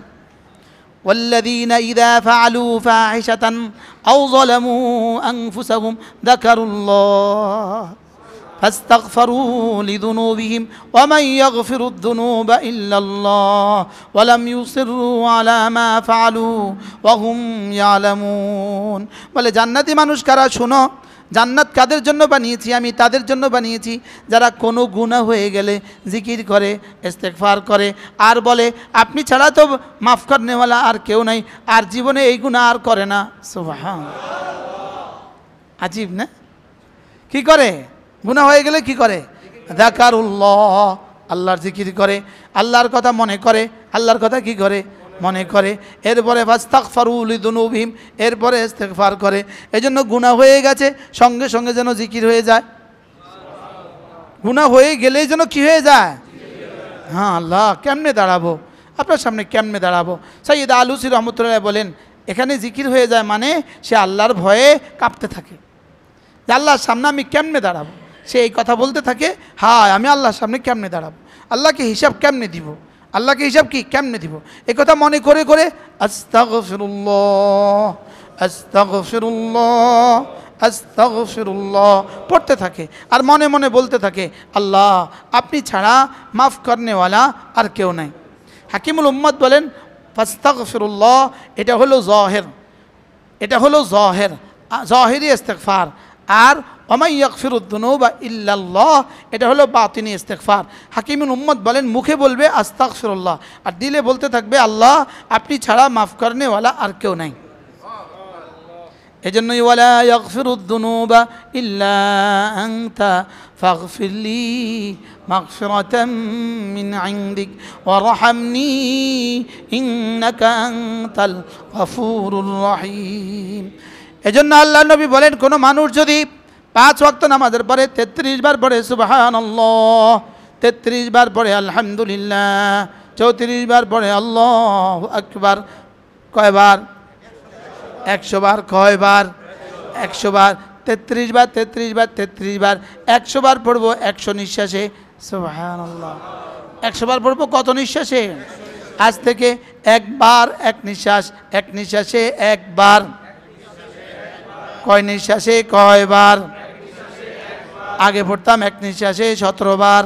والذين إذا فعلوا فاحشة أو ظلموا أنفسهم ذكروا الله فاستغفروا لذنوبهم ومن يغفر الذنوب إلا الله ولم يصروا على ما فعلوا وهم يعلمون। বলে জান্নাতি মানুষ কারা শুনো, জান্নাত কাদের জন্য বানিয়েছি আমি, তাদের জন্য বানিয়েছি যারা কোনো গুনাহ হয়ে গেলে জিকির করে, ইস্তেগফার করে, আর বলে আপনি ছাড়া তো মাফ করনেওয়ালা আর কেউ নাই, আর জীবনে এই গুনাহ আর করে না। সুবহানাল্লাহ, আজীব না? কি করে? গুনাহ হয়ে গেলে কি করে? যাকারুল্লাহ, আল্লাহর জিকির করে, আল্লাহর কথা মনে করে, আল্লাহর কথা কি করে? মনে করে। এরপরে ফাস্তাগফারু লিযুনুবিহিম, এরপরে ইস্তেগফার করে। এজন্য গুনাহ হয়ে গেছে সঙ্গে সঙ্গে যেন জিকির হয়ে যায়। গুনাহ হয়ে গেলেই যেন কি হয়ে যায়? হ্যাঁ, আল্লাহ কেমনে দাঁড়াবো, আপনার সামনে কেমনে দাঁড়াবো। সাইয়্যিদ আলুসি রহমতুল্লাহ বলেন, এখানে জিকির হয়ে যায় মানে সে আল্লাহর ভয়ে কাঁপতে থাকে, যে আল্লাহর সামনে আমি কেমনে দাঁড়াবো। সে এই কথা বলতে থাকে, হায় আমি আল্লাহর সামনে কেমনে দাঁড়াবো, আল্লাহকে হিসাব কেমনে দিব, আল্লাহকে হিসাব কি কেমনে দিব, এই কথা মনে করে করে আস্তাগফিরুল্লাহ আস্তাগফিরুল্লাহ আস্তাগফিরুল্লাহ পড়তে থাকে, আর মনে মনে বলতে থাকে আল্লাহ আপনি ছাড়া মাফ করনেওয়ালা আর কেউ নাই। হাকিমুল উম্মত বলেন ফাস্তাগফিরুল্লাহ এটা হলো জহের, এটা হলো জহের, জহেরি ইস্তেগফার। আর ওমাই ইয়াগফিরুদ যুনুবা ইল্লাল্লাহ এটা হলো বাতিনি ইস্তেগফার। হাকিমুল উম্মত বলেন মুখে বলবে আস্তাগফিরুল্লাহ, আর দিলে বলতে থাকবে আল্লাহ আপনি ছাড়া মাফ করনেওয়ালা আর কেউ নাই। এজন্যই ওয়ালা ইয়াগফিরুদ যুনুবা ইল্লা আনতা ফাগফিরলি মাগফিরাতাম মিন ইনদিক ওয়ারহামনি ইন্নাকা আনতাল গফুরুর রহিম। এজন্য আল্লাহ নবী বলেন কোনো মানুষ যদি 5 ওয়াক্ত নামাজের পরে 33 বার পড়ে সুবহানাল্লাহ, 33 বার পড়ে আলহামদুলিল্লাহ, 34 বার পড়ে আল্লাহু আকবার, কয়বার? 100 বার। কয়বার? 100 বার। 33 বার 33 বার 33 বার 100 বার পড়বো 100 নিঃশ্বাসে সুবহানাল্লাহ। 100 বার পড়বো কত নিঃশ্বাসে? আজ থেকে একবার এক নিঃশ্বাস, এক নিঃশ্বাসে একবার। কয় নিঃশ্বাসে কয়বার? আগে পড়তাম এক নিঃশ্বাসে 17 বার।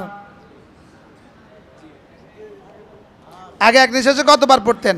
আগে এক নিঃশ্বাসে কতবার পড়তেন?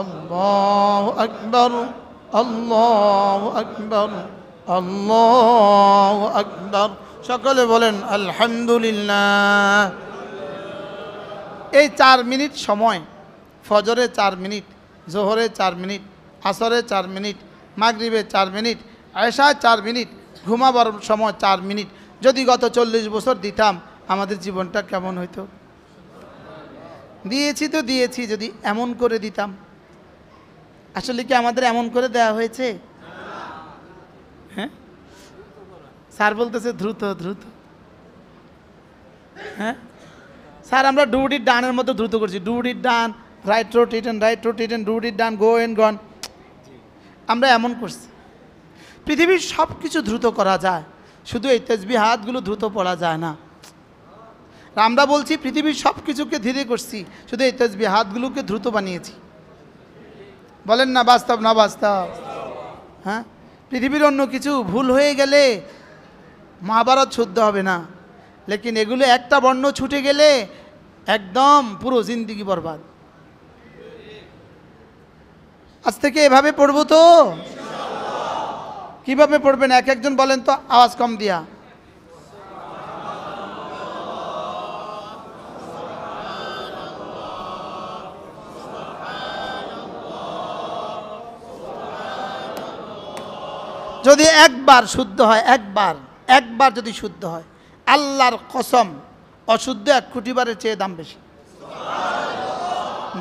আল্লাহু আকবার, আল্লাহু আকবার, আল্লাহু আকবার। সকলে বলেন আলহামদুলিল্লাহ। এই 4 মিনিট সময়, ফজরে 4 মিনিট, জোহরে 4 মিনিট, আসরে 4 মিনিট, মাগরিবে 4 মিনিট, এশায় 4 মিনিট, ঘুমাবার সময় 4 মিনিট, যদি গত 40 বছর দিতাম আমাদের জীবনটা কেমন হইতো? দিয়েছি তো দিয়েছি, যদি এমন করে দিতাম। আসলে কি আমাদের এমন করে দেওয়া হয়েছে? হ্যাঁ, স্যার বলতেছে দ্রুত দ্রুত। হ্যাঁ স্যার, আমরা ডু ইট ডানের মতো দ্রুত করছি। Do it done, right rotate, do it done, go and gone. আমরা এমন করছি। পৃথিবীর সব কিছু দ্রুত করা যায়, শুধু এই তাসবিহাতগুলো দ্রুত পড়া যায় না। আমরা বলছি পৃথিবীর সব কিছুকে ধীরে করছি, শুধু এই তাসবিহাতগুলোকে দ্রুত বানিয়েছি। বলেন না বাস্তব না বাস্তব? হ্যাঁ, পৃথিবীর অন্য কিছু ভুল হয়ে গেলে মহাভারত শুদ্ধ হবে না, লেকিন এগুলো একটা বর্ণ ছুটে গেলে একদম পুরো জিন্দিগি বরবাদ। আজ থেকে এভাবে পড়বো তো? কিভাবে পড়বেন এক একজন বলেন তো, আওয়াজ কম দিয়া। যদি একবার শুদ্ধ হয়, একবার যদি শুদ্ধ হয়, আল্লাহর কসম অশুদ্ধ 1 কোটি বারের চেয়ে দাম বেশি,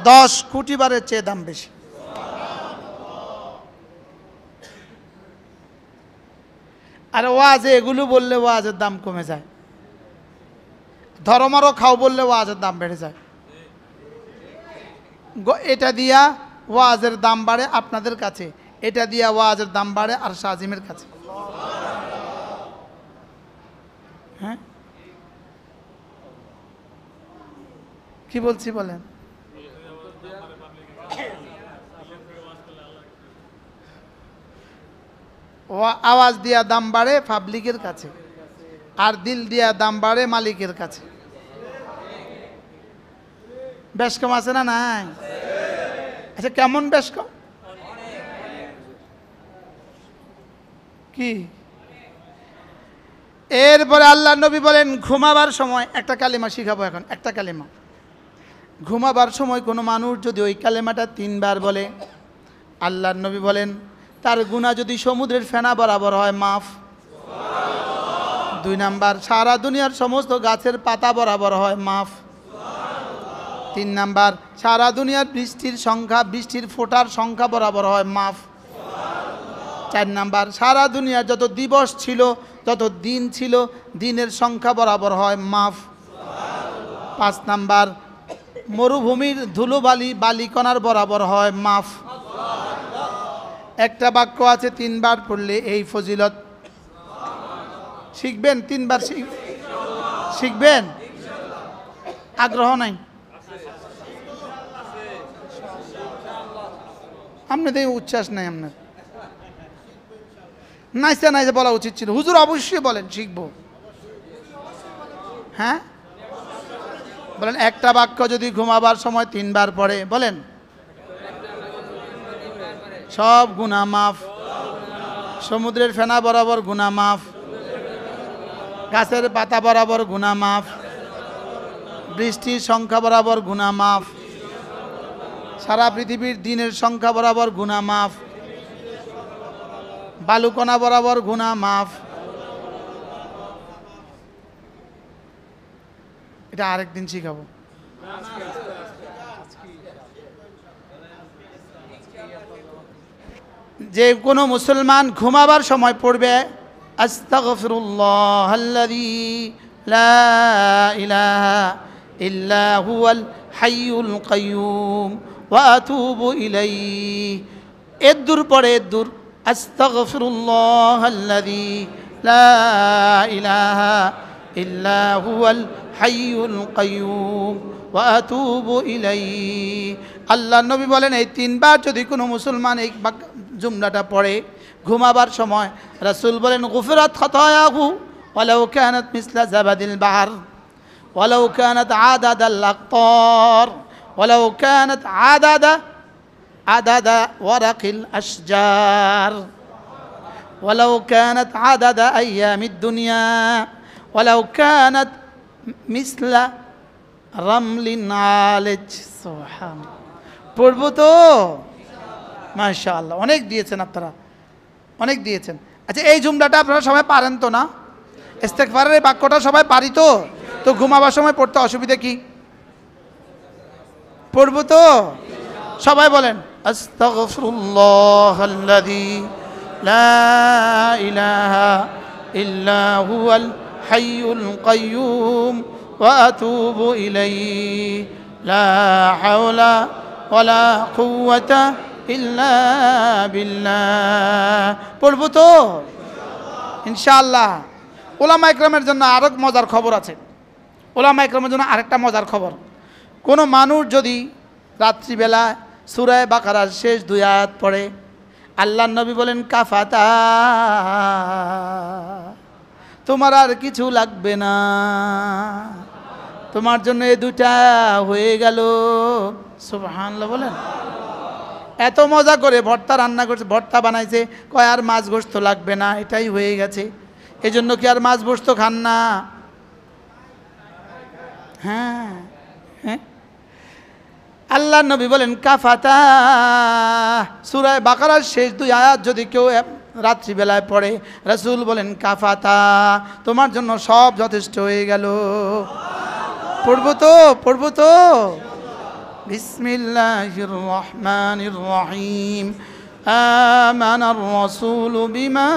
10 কোটি বারের চেয়ে দাম বেশি। আর ওয়াজে এগুলো বললে ওয়াজের দাম কমে যায়, ধর্মারও খাও বললে ওয়াজের দাম বেড়ে যায়। এটা দিয়া ওয়াজের দাম বাড়ে আপনাদের কাছে, এটা দিয়া ওয়াজের দাম বাড়ে আর শাহজিমের কাছে। হ্যাঁ, কি বলছি বলেন? আওয়াজ দিয়া দাম বাড়ে পাবলিকের কাছে, আর দিল দিয়া দাম বাড়ে মালিকের কাছে। বেশ কম আছে না নাই? আচ্ছা, কেমন বেশ কম? কি? এরপরে আল্লাহ নবী বলেন ঘুমাবার সময় একটা কালিমা শিখাবো এখন, একটা কালিমা। ঘুমাবার সময় কোনো মানুষ যদি ওই কালিমাটা 3 বার বলে, আল্লাহ নবী বলেন তার গুনাহ যদি সমুদ্রের ফেনা বরাবর হয় মাফ। 2 নাম্বার, সারা দুনিয়ার সমস্ত গাছের পাতা বরাবর হয় মাফ। 3 নাম্বার, সারা দুনিয়ার বৃষ্টির সংখ্যা, বৃষ্টির ফোঁটার সংখ্যা বরাবর হয় মাফ। 4 নাম্বার, সারা দুনিয়ার যত দিবস ছিল, যত দিন ছিল, দিনের সংখ্যা বরাবর হয় মাফ। 5 নাম্বার, মরুভূমির ধুলোবালি বালিকণার বরাবর হয় মাফ। একটা বাক্য আছে 3 বার পড়লে এই ফজিলত। শিখবেন? 3 বার শিখবেন? আগ্রহ নাই? আপনাদের উচ্ছ্বাস নাই? আপনার নাইসা নাইসা বলা উচিত ছিল। হুজুর অবশ্যই বলেন শিখবো। হ্যাঁ বলেন, একটা বাক্য যদি ঘুমাবার সময় 3 বার পড়ে, বলেন সব গুনাহ মাফ। সমুদ্রের ফেনা বরাবর গুনাহ মাফ, গাছের পাতা বরাবর গুনাহ মাফ, বৃষ্টির সংখ্যা বরাবর গুনাহ মাফ, সারা পৃথিবীর দিনের সংখ্যা বরাবর গুনাহ মাফ, বালুকণা বরাবর গুনাহ মাফ। এটা আরেকদিন শিখাবো। যে কোনো মুসলমান ঘুমাবার সময় পড়বে আস্তাগফিরুল্লাহাল্লাযী লা ইলাহা ইল্লা হুয়াল হাইয়ুল কাইয়্যুম ওয়া আতুবু ইলাইহি। এদ্দুর পরে এদ্দুর, আস্তাগফিরুল্লাহাল্লাযী লা ইলাহা ইল্লা হুয়াল হাইয়ুল কাইয়্যুম ওয়া আতুবু ইলাইহি। আল্লাহ নবী বলেন এই 3 বার যদি কোনো মুসলমান এই জুমলাটা পড়ে ঘুমাবার সময়, রাসূল বলেন গুফিরাত খাতায়াহু ওয়ালাউ কানাত মিসলা জাবাদিল বাহর ওয়ালাউ কানাত আদাদাল আকতার ওয়ালাউ কানাত আদাদা عدد ورق الأشجار ولو كانت عدد أيام الدنيا ولو كانت مثل رمل عالج سبحان পড়ব তো মাশাআল্লাহ অনেক দিয়েছেন আপনারা অনেক দিয়েছেন আচ্ছা এই জুমলাটা আপনারা সবাই পারেন তো না ইস্তেগফারের এই বাক্যটা সবাই পারি তো তো ঘুমাবার সময় পড়তে অসুবিধা কি পড়ব তো সবাই বলেন আস্তাগফিরুল্লাহাল্লাযী লা ইলাহা ইল্লা হুয়াল হাইয়ুল কাইয়্যুম ওয়া আতুবু ইলাইহি লা হাওলা ওয়ালা কুওয়াতা ইল্লা বিল্লাহ পড়ব তো ইনশাআল্লাহ উলামা ইকরামের জন্য আরেক মজার খবর আছে উলামা ইকরামের জন্য আরেকটা মজার খবর কোনো মানুষ যদি রাত্রিবেলা সূরা বাকারার শেষ 2 আয়াত পড়ে আল্লাহর নবী বলেন কাফাতা তোমার আর কিছু লাগবে না তোমার জন্য এই দুটা হয়ে গেল সুবহানাল্লাহ বলেন এত মজা করে ভর্তা রান্না করছে ভর্তা বানাইছে কয় আর মাছ গোশত লাগবে না এটাই হয়ে গেছে এজন্য কি আর মাছ গোশত খান না হ্যাঁ হ্যাঁ আল্লাহ নবী বলেন কাফাতা সূরা বাকারার শেষ 2 আয়াত যদি কেউ রাত্রিবেলায় পড়ে রাসূল বলেন কাফাতা তোমার জন্য সব যথেষ্ট হয়ে গেল পড়ব তো বিসমিল্লাহির রহমানির রহিম আমানার রাসূলু বিমা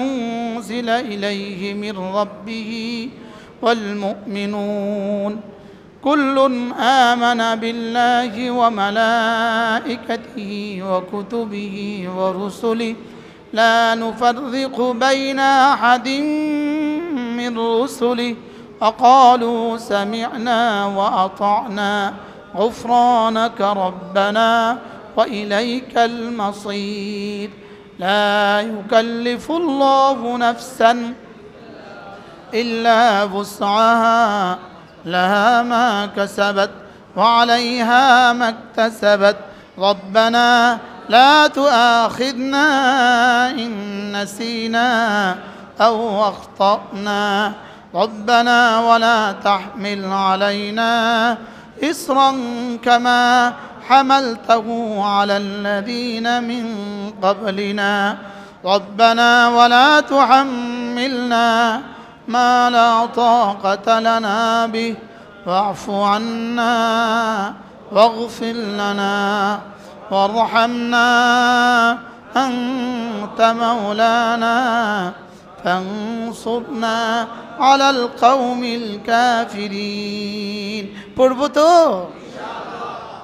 উনজিলা ইলাইহি মির রাব্বিহি ওয়াল মুমিনুন كل آمن بالله وملائكته وكتبه ورسله لا نفرق بين أحد من رسله وقالوا سمعنا وأطعنا غفرانك ربنا وإليك المصير لا يكلف الله نفسا إلا وسعها لها ما كسبت وعليها ما اكتسبت ربنا لا تؤاخذنا إن نسينا أو أخطأنا ربنا ولا تحمل علينا إصرا كما حملته على الذين من قبلنا ربنا ولا تحملنا ما لا طاقة لنا به واعف عنا واغفر لنا وارحمنا أنت مولانا فانصرنا على القوم الكافرين পড়ব তো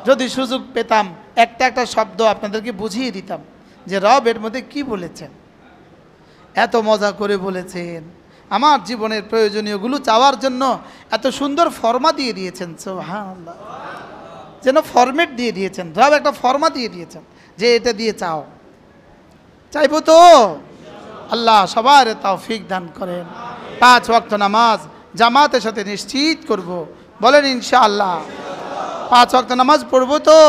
যদি সুযোগ পেতাম একটা শব্দ আপনাদেরকে বুঝিয়ে দিতাম যে রব এর মধ্যে কি বলেছেন এত মজা করে বলেছেন আমার জীবনের প্রয়োজনীয়গুলো চাওয়ার জন্য এত সুন্দর ফর্মা দিয়ে দিয়েছেন সুবহানাল্লাহ যেন ফরম্যাট দিয়ে দিয়েছেন রব একটা ফর্মা দিয়ে দিয়েছেন যে এটা দিয়ে চাও চাইবো তো আল্লাহ সবার তৌফিক দান করেন 5 ওয়াক্ত নামাজ জামাতের সাথে নিশ্চিত করব বলেন ইনশাআল্লাহ 5 ওয়াক্ত নামাজ পড়বো তো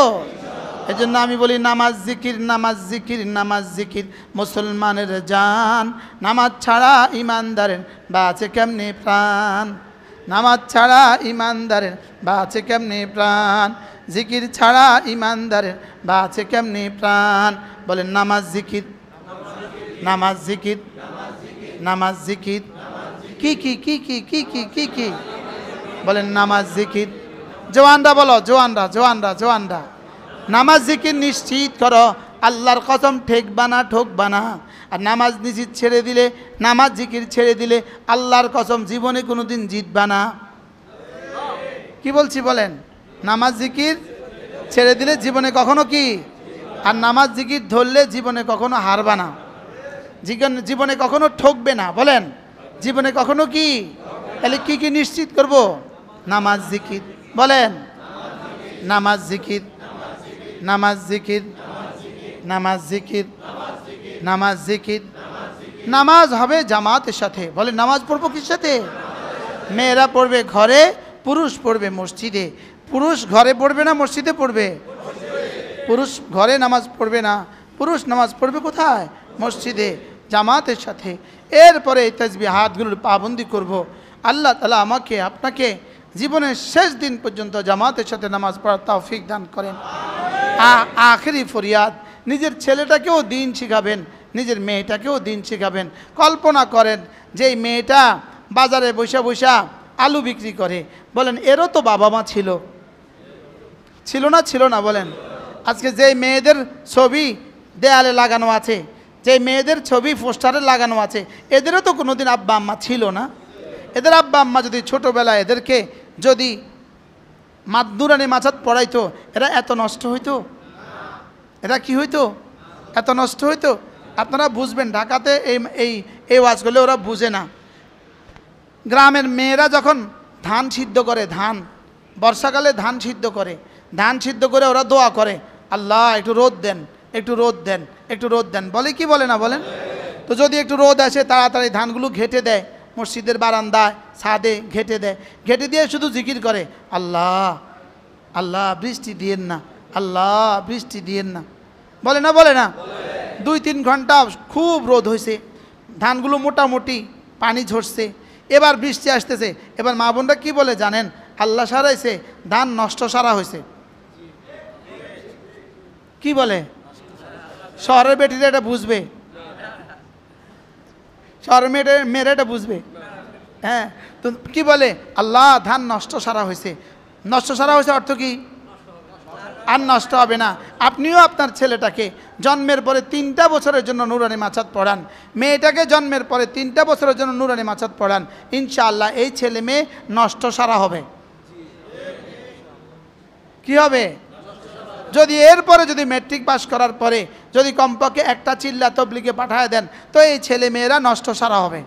এজন্য আমি বলি নামাজ জিকির নামাজ জিকির নামাজ জিকির মুসলমানের জান নামাজ ছাড়া ইমানদারের বাঁচে কেমনে প্রাণ নামাজ ছাড়া ইমানদারের বাঁচে কেমনে প্রাণ জিকির ছাড়া ইমানদারের বাঁচে কেমনে প্রাণ বলেন নামাজ জিকির নামাজ জিকির নামাজ জিকির কি কি কি কি কি কি কি কি বলেন নামাজ জিকির জওয়ানরা বলো জওয়ানরা নামাজ জিকির নিশ্চিত করো আল্লাহর কসম ঠকবা না আর নামাজ নিশ্চিত ছেড়ে দিলে নামাজ জিকির ছেড়ে দিলে আল্লাহর কসম জীবনে কোনোদিন জিতবা না কি বলছি বলেন নামাজ জিকির ছেড়ে দিলে জীবনে কখনো কি আর নামাজ জিকির ধরলে জীবনে কখনো হারবা না জীবনে কখনো ঠকবে না বলেন জীবনে কখনো কি তাহলে কি কি নিশ্চিত করব নামাজ জিকির বলেন নামাজ জিকির নামাজ জিকির নামাজ জিকির নামাজ জিকির নামাজ হবে জামাতের সাথে বলে নামাজ পড়বো কির সাথে মেয়েরা পড়বে ঘরে পুরুষ পড়বে মসজিদে পুরুষ ঘরে পড়বে না মসজিদে পড়বে পুরুষ ঘরে নামাজ পড়বে না, পুরুষ নামাজ পড়বে কোথায়? মসজিদে জামাতের সাথে। এরপরে এই তাসবিহাতগুলোর পাবন্দি করব। আল্লাহ তাআলা আমাকে আপনাকে জীবনের শেষ দিন পর্যন্ত জামাতের সাথে নামাজ পড়ার তৌফিক দান করেন। আখেরি ফরিয়াদ, নিজের ছেলেটাকেও দিন শিখাবেন, নিজের মেয়েটাকেও দিন শিখাবেন। কল্পনা করেন যে এই মেয়েটা বাজারে বসে বসে আলু বিক্রি করে, বলেন এরও তো বাবা মা ছিল, ছিল না? ছিল না বলেন? আজকে যেই মেয়েদের ছবি দেয়ালে লাগানো আছে, যে মেয়েদের ছবি পোস্টারে লাগানো আছে, এদেরও তো কোনোদিন আব্বা আম্মা ছিল না? এদের আব্বা আম্মা যদি ছোটোবেলায় এদেরকে যদি নুরানি মাছাত পড়াইতো, এরা এত নষ্ট হইতো? এরা কি হইতো? এত নষ্ট হইতো? আপনারা বুঝবেন, ঢাকাতে এই ওয়াজগুলো ওরা বুঝে না। গ্রামের মেয়েরা যখন ধান সিদ্ধ করে, ধান বর্ষাকালে ধান সিদ্ধ করে, ধান সিদ্ধ করে ওরা দোয়া করে, আল্লাহ একটু রোদ দেন, একটু রোদ দেন, একটু রোদ দেন, বলে কি বলে না বলেন? তো যদি একটু রোদ আসে তাড়াতাড়ি ধানগুলো ঘেটে দেয়, মসজিদের বারান্দায় ছাদে ঘেটে দেয়, ঘেটে দিয়ে শুধু জিকির করে, আল্লাহ আল্লাহ বৃষ্টি দিয়েন না, আল্লাহ বৃষ্টি দিয়েন না, বলে না? বলে না? 2-3 ঘন্টা খুব রোদ হয়েছে, ধানগুলো মোটামুটি পানি ঝরছে, এবার বৃষ্টি আসতেছে, এবার মা বোনরা কী বলে জানেন? আল্লাহ সারাইছে, ধান নষ্ট সারা হয়েছে। কি বলে? শহরের বেটিরা এটা বুঝবে, শহরের মেয়েরা এটা বুঝবে। হ্যাঁ, তো কি বলে? আল্লাহ ধান নষ্ট সারা হয়েছে। নষ্ট সারা হয়েছে অর্থ কি? আর নষ্ট হবে না। আপনিও আপনার ছেলেটাকে জন্মের পরে 3টা বছরের জন্য নুরানি মাছাত পড়ান, মেয়েটাকে জন্মের পরে 3টা বছরের জন্য নুরানি মাছাত পড়ান, ইনশাআল্লাহ এই ছেলে মেয়ে নষ্ট সারা হবে। কি হবে? যদি এরপরে যদি ম্যাট্রিক পাস করার পরে যদি কমপক্ষে একটা চিল্লা তবলিগে পাঠায় দেন, তো এই ছেলে মেয়েরা নষ্ট সারা হবে।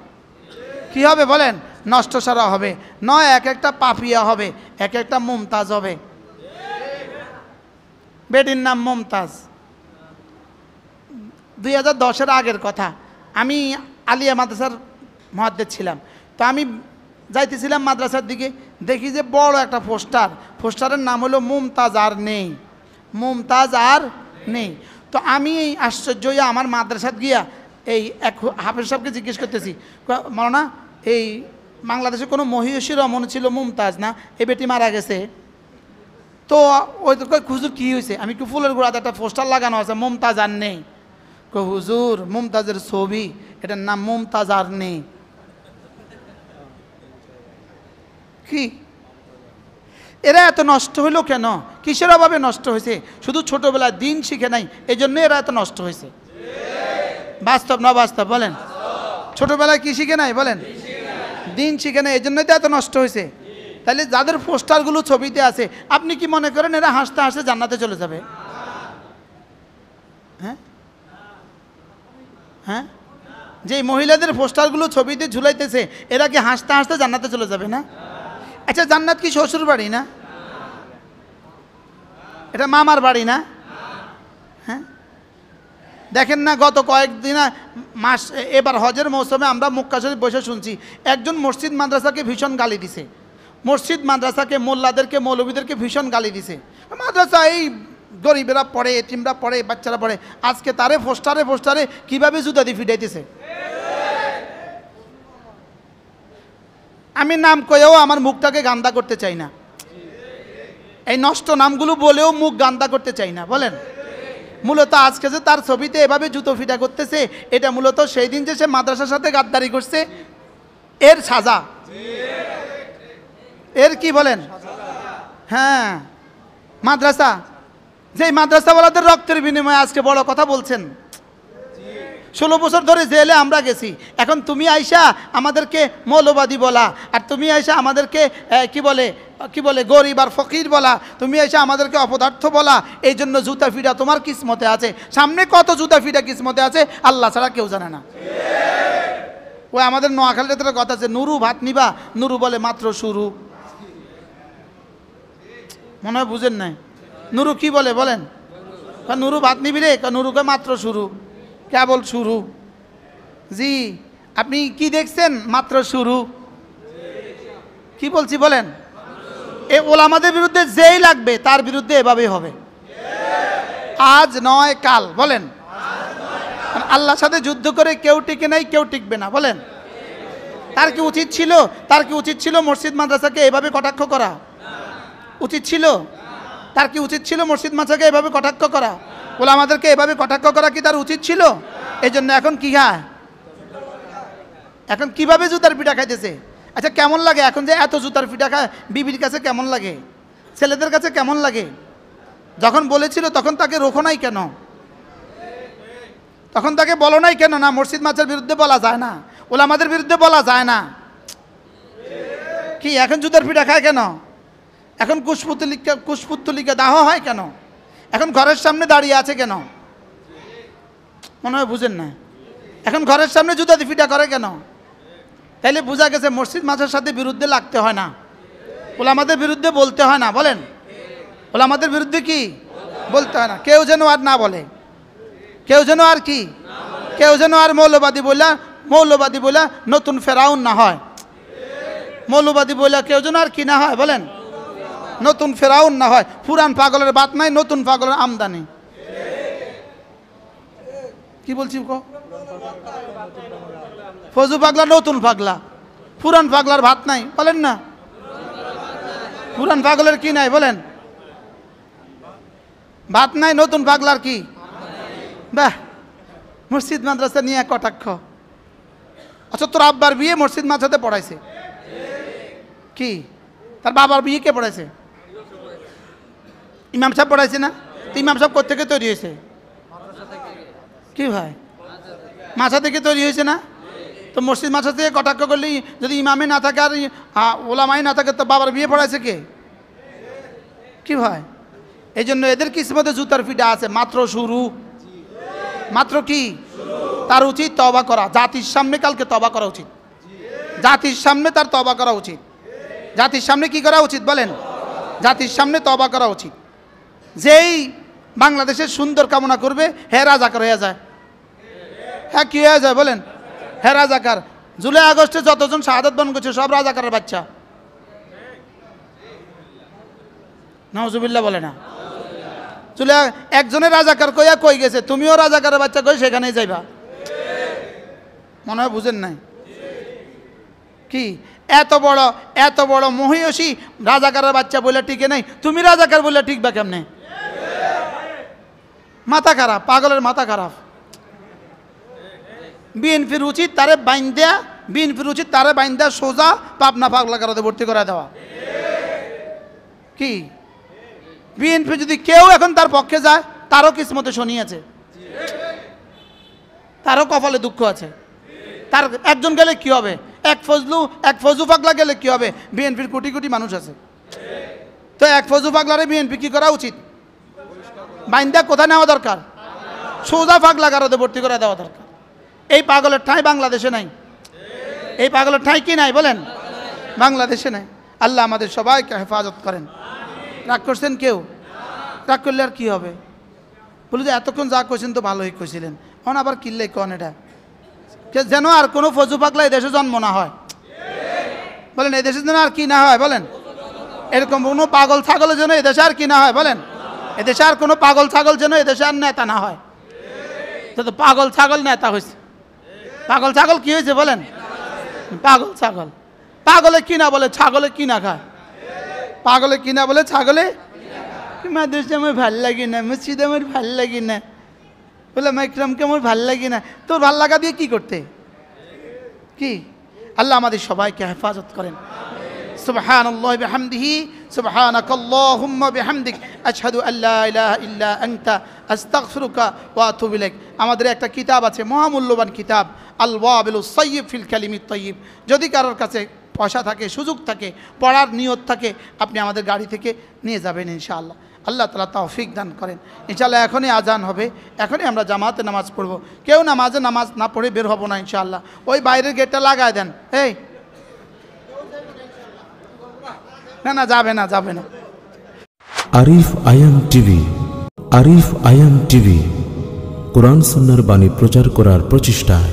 কি হবে বলেন? নষ্ট সারা হবে। নয় এক একটা পাপিয়া হবে, এক একটা মুমতাজ হবে। বেটির নাম মুমতাজ। 2010-এর আগের কথা, আমি আলিয়া মাদ্রাসার মুহাদ্দিস ছিলাম। তো আমি যাইতেছিলাম মাদ্রাসার দিকে, দেখি যে বড় একটা পোস্টার, পোস্টারের নাম হলো মুমতাজ আর নেই, মুমতাজ আর নেই। তো আমি এই আশ্চর্য হইয়া আমার মাদ্রাসাত গিয়া এই এক হাফেজ সাহেবকে জিজ্ঞেস করতেছি, মাওলানা এই বাংলাদেশে কোনো মহিষী রমণ ছিল মুমতাজ না, এই বেটি মারা গেছে। তো ওই তো হুজুর কী হয়েছে? আমি একটু ফুলের গোড়াতে একটা পোস্টার লাগানো আছে, মুমতাজ আর নেই। হুজুর মুমতাজের ছবি, এটার নাম মুমতাজ আর নেই। কি এরা এত নষ্ট হইল কেন? কিসের অভাবে নষ্ট হয়েছে? শুধু ছোটবেলায় দিন শিখে নাই, এই জন্য এরা এত নষ্ট হয়েছে। বাস্তব না বাস্তব বলেন? ছোটবেলায় কি শিখে নাই বলেন? দিন শিখে নাই, এই জন্যই তো এত নষ্ট হয়েছে। তাহলে যাদের পোস্টারগুলো ছবিতে আছে, আপনি কি মনে করেন এরা হাসতে হাসতে জান্নাতে চলে যাবে? হ্যাঁ হ্যাঁ, যে মহিলাদের পোস্টারগুলো ছবিতে ঝুলাইতেছে, এরা কি হাসতে হাসতে জান্নাতে চলে যাবে না? আচ্ছা, জান্নাত কি শ্বশুর বাড়ি না? এটা মামার বাড়ি না? হ্যাঁ, দেখেন না গত কয়েকদিন মাস এবার হজের মৌসুমে আমরা মক্কা শরীফ বসে শুনছি, একজন মসজিদ মাদ্রাসাকে ভীষণ গালি দিছে, মসজিদ মাদ্রাসাকে মোল্লাদেরকে মৌলবীদেরকে ভীষণ গালি দিছে। মাদ্রাসা এই গরিবেরা পড়ে, এতিমরা পড়ে, বাচ্চারা পড়ে, আজকে তারে পোস্টারে পোস্টারে কীভাবে জুতা দিয়ে ফিটাইতেছে। আমি নাম কয়েও আমার মুখটাকে গান্দা করতে চাই না, এই নষ্ট নামগুলো বলেও মুখ গান্দা করতে চাই না বলেন। মূলত আজকে যে তার ছবিতে এভাবে জুতো ফিটা করতেছে, এটা মূলত সেই দিন যে সে মাদ্রাসার সাথে গাদ্দারি করছে এর সাজা, এর কি বলেন? হ্যাঁ, মাদ্রাসা, যেই মাদ্রাসাওয়ালাদের রক্তের বিনিময়ে আজকে বড় কথা বলছেন। 16 বছর ধরে জেলে আমরা গেছি, এখন তুমি আইসা আমাদেরকে মৌলবাদী বলা, আর তুমি আইসা আমাদেরকে কি বলে গরিব আর ফকির বলা, তুমি আইসা আমাদেরকে অপদার্থ বলা। এই জন্য জুতা ফিটা তোমার কিসমতে আছে, সামনে কত জুতা ফিটা কিসমতে আছে আল্লাহ ছাড়া কেউ জানে না। ওই আমাদের নোয়াখালীর কথা আছে, নুরু ভাত নিবা, নুরু বলে মাত্র শুরু। মনে হয় বুঝেন নাই, নুরু কি বলে বলেন? নুরু ভাত নিবি রে, নুরুকে মাত্র শুরু, কেবল শুরু। জি, আপনি কি দেখছেন? মাত্র শুরু। কি বলছি বলেন? এ ওলামাদের বিরুদ্ধে যেই লাগবে তার বিরুদ্ধে এভাবেই হবে। আজ নয় কাল, বলেন। আল্লাহর সাথে যুদ্ধ করে কেউ টিকে নাই, কেউ টিকবে না, বলেন। তার কি উচিত ছিল, তার কি উচিত ছিল মসজিদ মাদ্রাসাকে এভাবে কটাক্ষ করা? উচিত ছিল? তার কি উচিত ছিল মসজিদ মাদ্রাসাকে এভাবে কটাক্ষ করা? ওলামাদেরকে এভাবে কটাক্ষ করা কি তার উচিত ছিল? এই জন্য এখন কি খায়? এখন কিভাবে জুতার পিঠা খাইতেছে? আচ্ছা কেমন লাগে এখন যে এত জুতার পিঠা খায়? বিবির কাছে কেমন লাগে? ছেলেদের কাছে কেমন লাগে? যখন বলেছিল তখন তাকে রোখো নাই কেন? তখন তাকে বলো নাই কেন? না মসজিদ মাদ্রাসার বিরুদ্ধে বলা যায় না, ওলামাদের বিরুদ্ধে বলা যায় না। কি এখন জুতার পিঠা খায় কেন? এখন কুশপুত্তলিকা দাহ হয় কেন? এখন ঘরের সামনে দাঁড়িয়ে আছে কেন? মনে হয় বুঝেন না। এখন ঘরের সামনে জুতা পিঠা করে কেন? তাইলে বোঝা গেছে মসজিদ মাদ্রাসার সাথে বিরুদ্ধে লাগতে হয় না, ওলামাদের বিরুদ্ধে বলতে হয় না, বলেন। ওলামাদের বিরুদ্ধে কি বলতে হয় না। কেউ যেন আর না বলে, কেউ যেন আর কি, কেউ যেন আর মৌলবাদী বলে নতুন ফেরাউন না হয়। মৌলবাদী বলে কেউ যেন আর কি না হয়, বলেন। নতুন ফেরাউন না হয়। পুরান পাগলের বাত নাই, নতুন পাগলের আমদানি। কি বলছি ফজু পাগলা নতুন পাগলা, পুরান পাগলার ভাত নাই, বলেন না। পুরান পাগলের কি নাই, বলেন। ভাত নাই, নতুন পাগলার কি? বাহ, মসজিদ মাদ্রাসা নিয়ে কটাক্ষ। আচ্ছা তোর আব্বার বিয়ে মসজিদ মাদ্রাসাতে পড়াইছে কি? তার বাবার বিয়ে কে পড়াইছে? ইমাম সাহেব পড়াইছে না? তো ইমাম সাহেব কোথেকে তৈরি হয়েছে? কি ভাই, মাছা থেকে তৈরি হয়েছে না? তো মসজিদ মাছা থেকে কটাক্ষ করলেই যদি ইমামে না থাকে আর ওলামাই না থাকে, তো বাবার বিয়ে পড়াইছে কে? কি ভাই, এই জন্য এদের কিসমতে জুতার পিঠা আছে, মাত্র শুরু, মাত্র কি? তার উচিত তওবা করা। জাতির সামনে কালকে তওবা করা উচিত, জাতির সামনে তার তওবা করা উচিত। জাতির সামনে কি করা উচিত, বলেন? জাতির সামনে তওবা করা উচিত। যেই বাংলাদেশের সুন্দর কামনা করবে, হে রাজাকার হয়ে যায়। হ্যাঁ কি হয়ে যায়, বলেন? হে রাজাকার। জুলাই আগস্টে যতজন শাহাদাত বরণ করছে সব রাজাকারের বাচ্চা। নাউজুবিল্লাহ বলে না। জুলাই একজনের রাজাকার কইয়া কই গেছে, তুমিও রাজাকারের বাচ্চা কই সেখানেই যাইবা। মনে হয় বুঝেন নাই। কি এত বড় মহিষী রাজাকারের বাচ্চা বলে টিকে নাই, তুমি রাজাকার বলে টিকবা কেমনে? মাথা খারাপ, পাগলের মাথা খারাপ। বিএনপির উচিত তারে বাইন্দা সোজা পাবনা পাগলা কারাতে ভর্তি করে দেওয়া। কি বিএনপি যদি কেউ এখন তার পক্ষে যায়, তারও কিসমতে শনি আছে, তারও কপালে দুঃখ আছে। তার একজন গেলে কি হবে? এক ফজু পাগলা গেলে কি হবে? বিএনপির কোটি কোটি মানুষ আছে। তো এক ফজু পাগলারে বিএনপি কি করা উচিত? বাইন্দা কোথায় নেওয়া দরকার? সোজা পাগলা কারাতে ভর্তি করে দেওয়া দরকার। এই পাগলের ঠাঁই বাংলাদেশে নাই। এই পাগলের ঠাঁই কি নাই, বলেন? বাংলাদেশে নাই। আল্লাহ আমাদের সবাইকে হেফাজত করেন। রাগ করছেন কেউ? রাগ করলে আর কি হবে? বলে যে এতক্ষণ যা কইছেন তো ভালোই কইছিলেন, এখন আবার কিনলে কন এটা? যেন আর কোনো ফজু পাগলা এই দেশে জন্ম না হয়, বলেন। এই দেশে যেন আর কি না হয়, বলেন। এরকম কোনো পাগল ছাগলের যেন এদেশে আর কি না হয়, বলেন। এদেশে আর কোনো পাগল ছাগল যেন এদেশে আর নেতা না হয়। তো পাগল ছাগল নেতা হয়েছে। পাগল ছাগল কি হয়েছে, বলেন? পাগল ছাগল। পাগলে কি না বলে, ছাগলে কি না খায়? পাগলে কি না বলে, ছাগলে মাদ্রাসা আমার ভাল লাগে না, মসজিদ আমার ভাল লাগে না, বলে মাইক্রামকে আমার ভাল লাগে না। তোর ভাল লাগা দিয়ে কি করতে? কি আল্লাহ আমাদের সবাইকে হেফাজত করেন। সুবহানাল্লাহি ওয়া বিহামদিহি, সুবহানাকাল্লাহুম্মা বিহামদিক, আশহাদু আল্লা ইলাহা ইল্লা আনতা, আস্তাগফিরুকা ওয়া আতুবু ইলাইক। আমাদের একটা কিতাব আছে, মহামূল্যবান কিতাব, আল ওয়াবিলুস সাইয়্যিব ফিল কালিমিত তাইয়্যিব। যদি কারোর কাছে পয়সা থাকে, সুযোগ থাকে, পড়ার নিয়ত থাকে, আপনি আমাদের গাড়ি থেকে নিয়ে যাবেন ইনশাআল্লাহ। আল্লাহ তাআলা তৌফিক দান করেন। ইনশাআল্লাহ এখনই আজান হবে, এখনই আমরা জামাতে নামাজ পড়ব। কেউ নামাজ না পড়ে বের হব না ইনশাআল্লাহ। ওই বাইরের গেটটা লাগায় দেন। এই না যাবে না। আরিফ আয়াম টিভি, আরিফ আয়াম টিভি কোরআন সুন্নাহর বাণী প্রচার করার প্রচেষ্টায়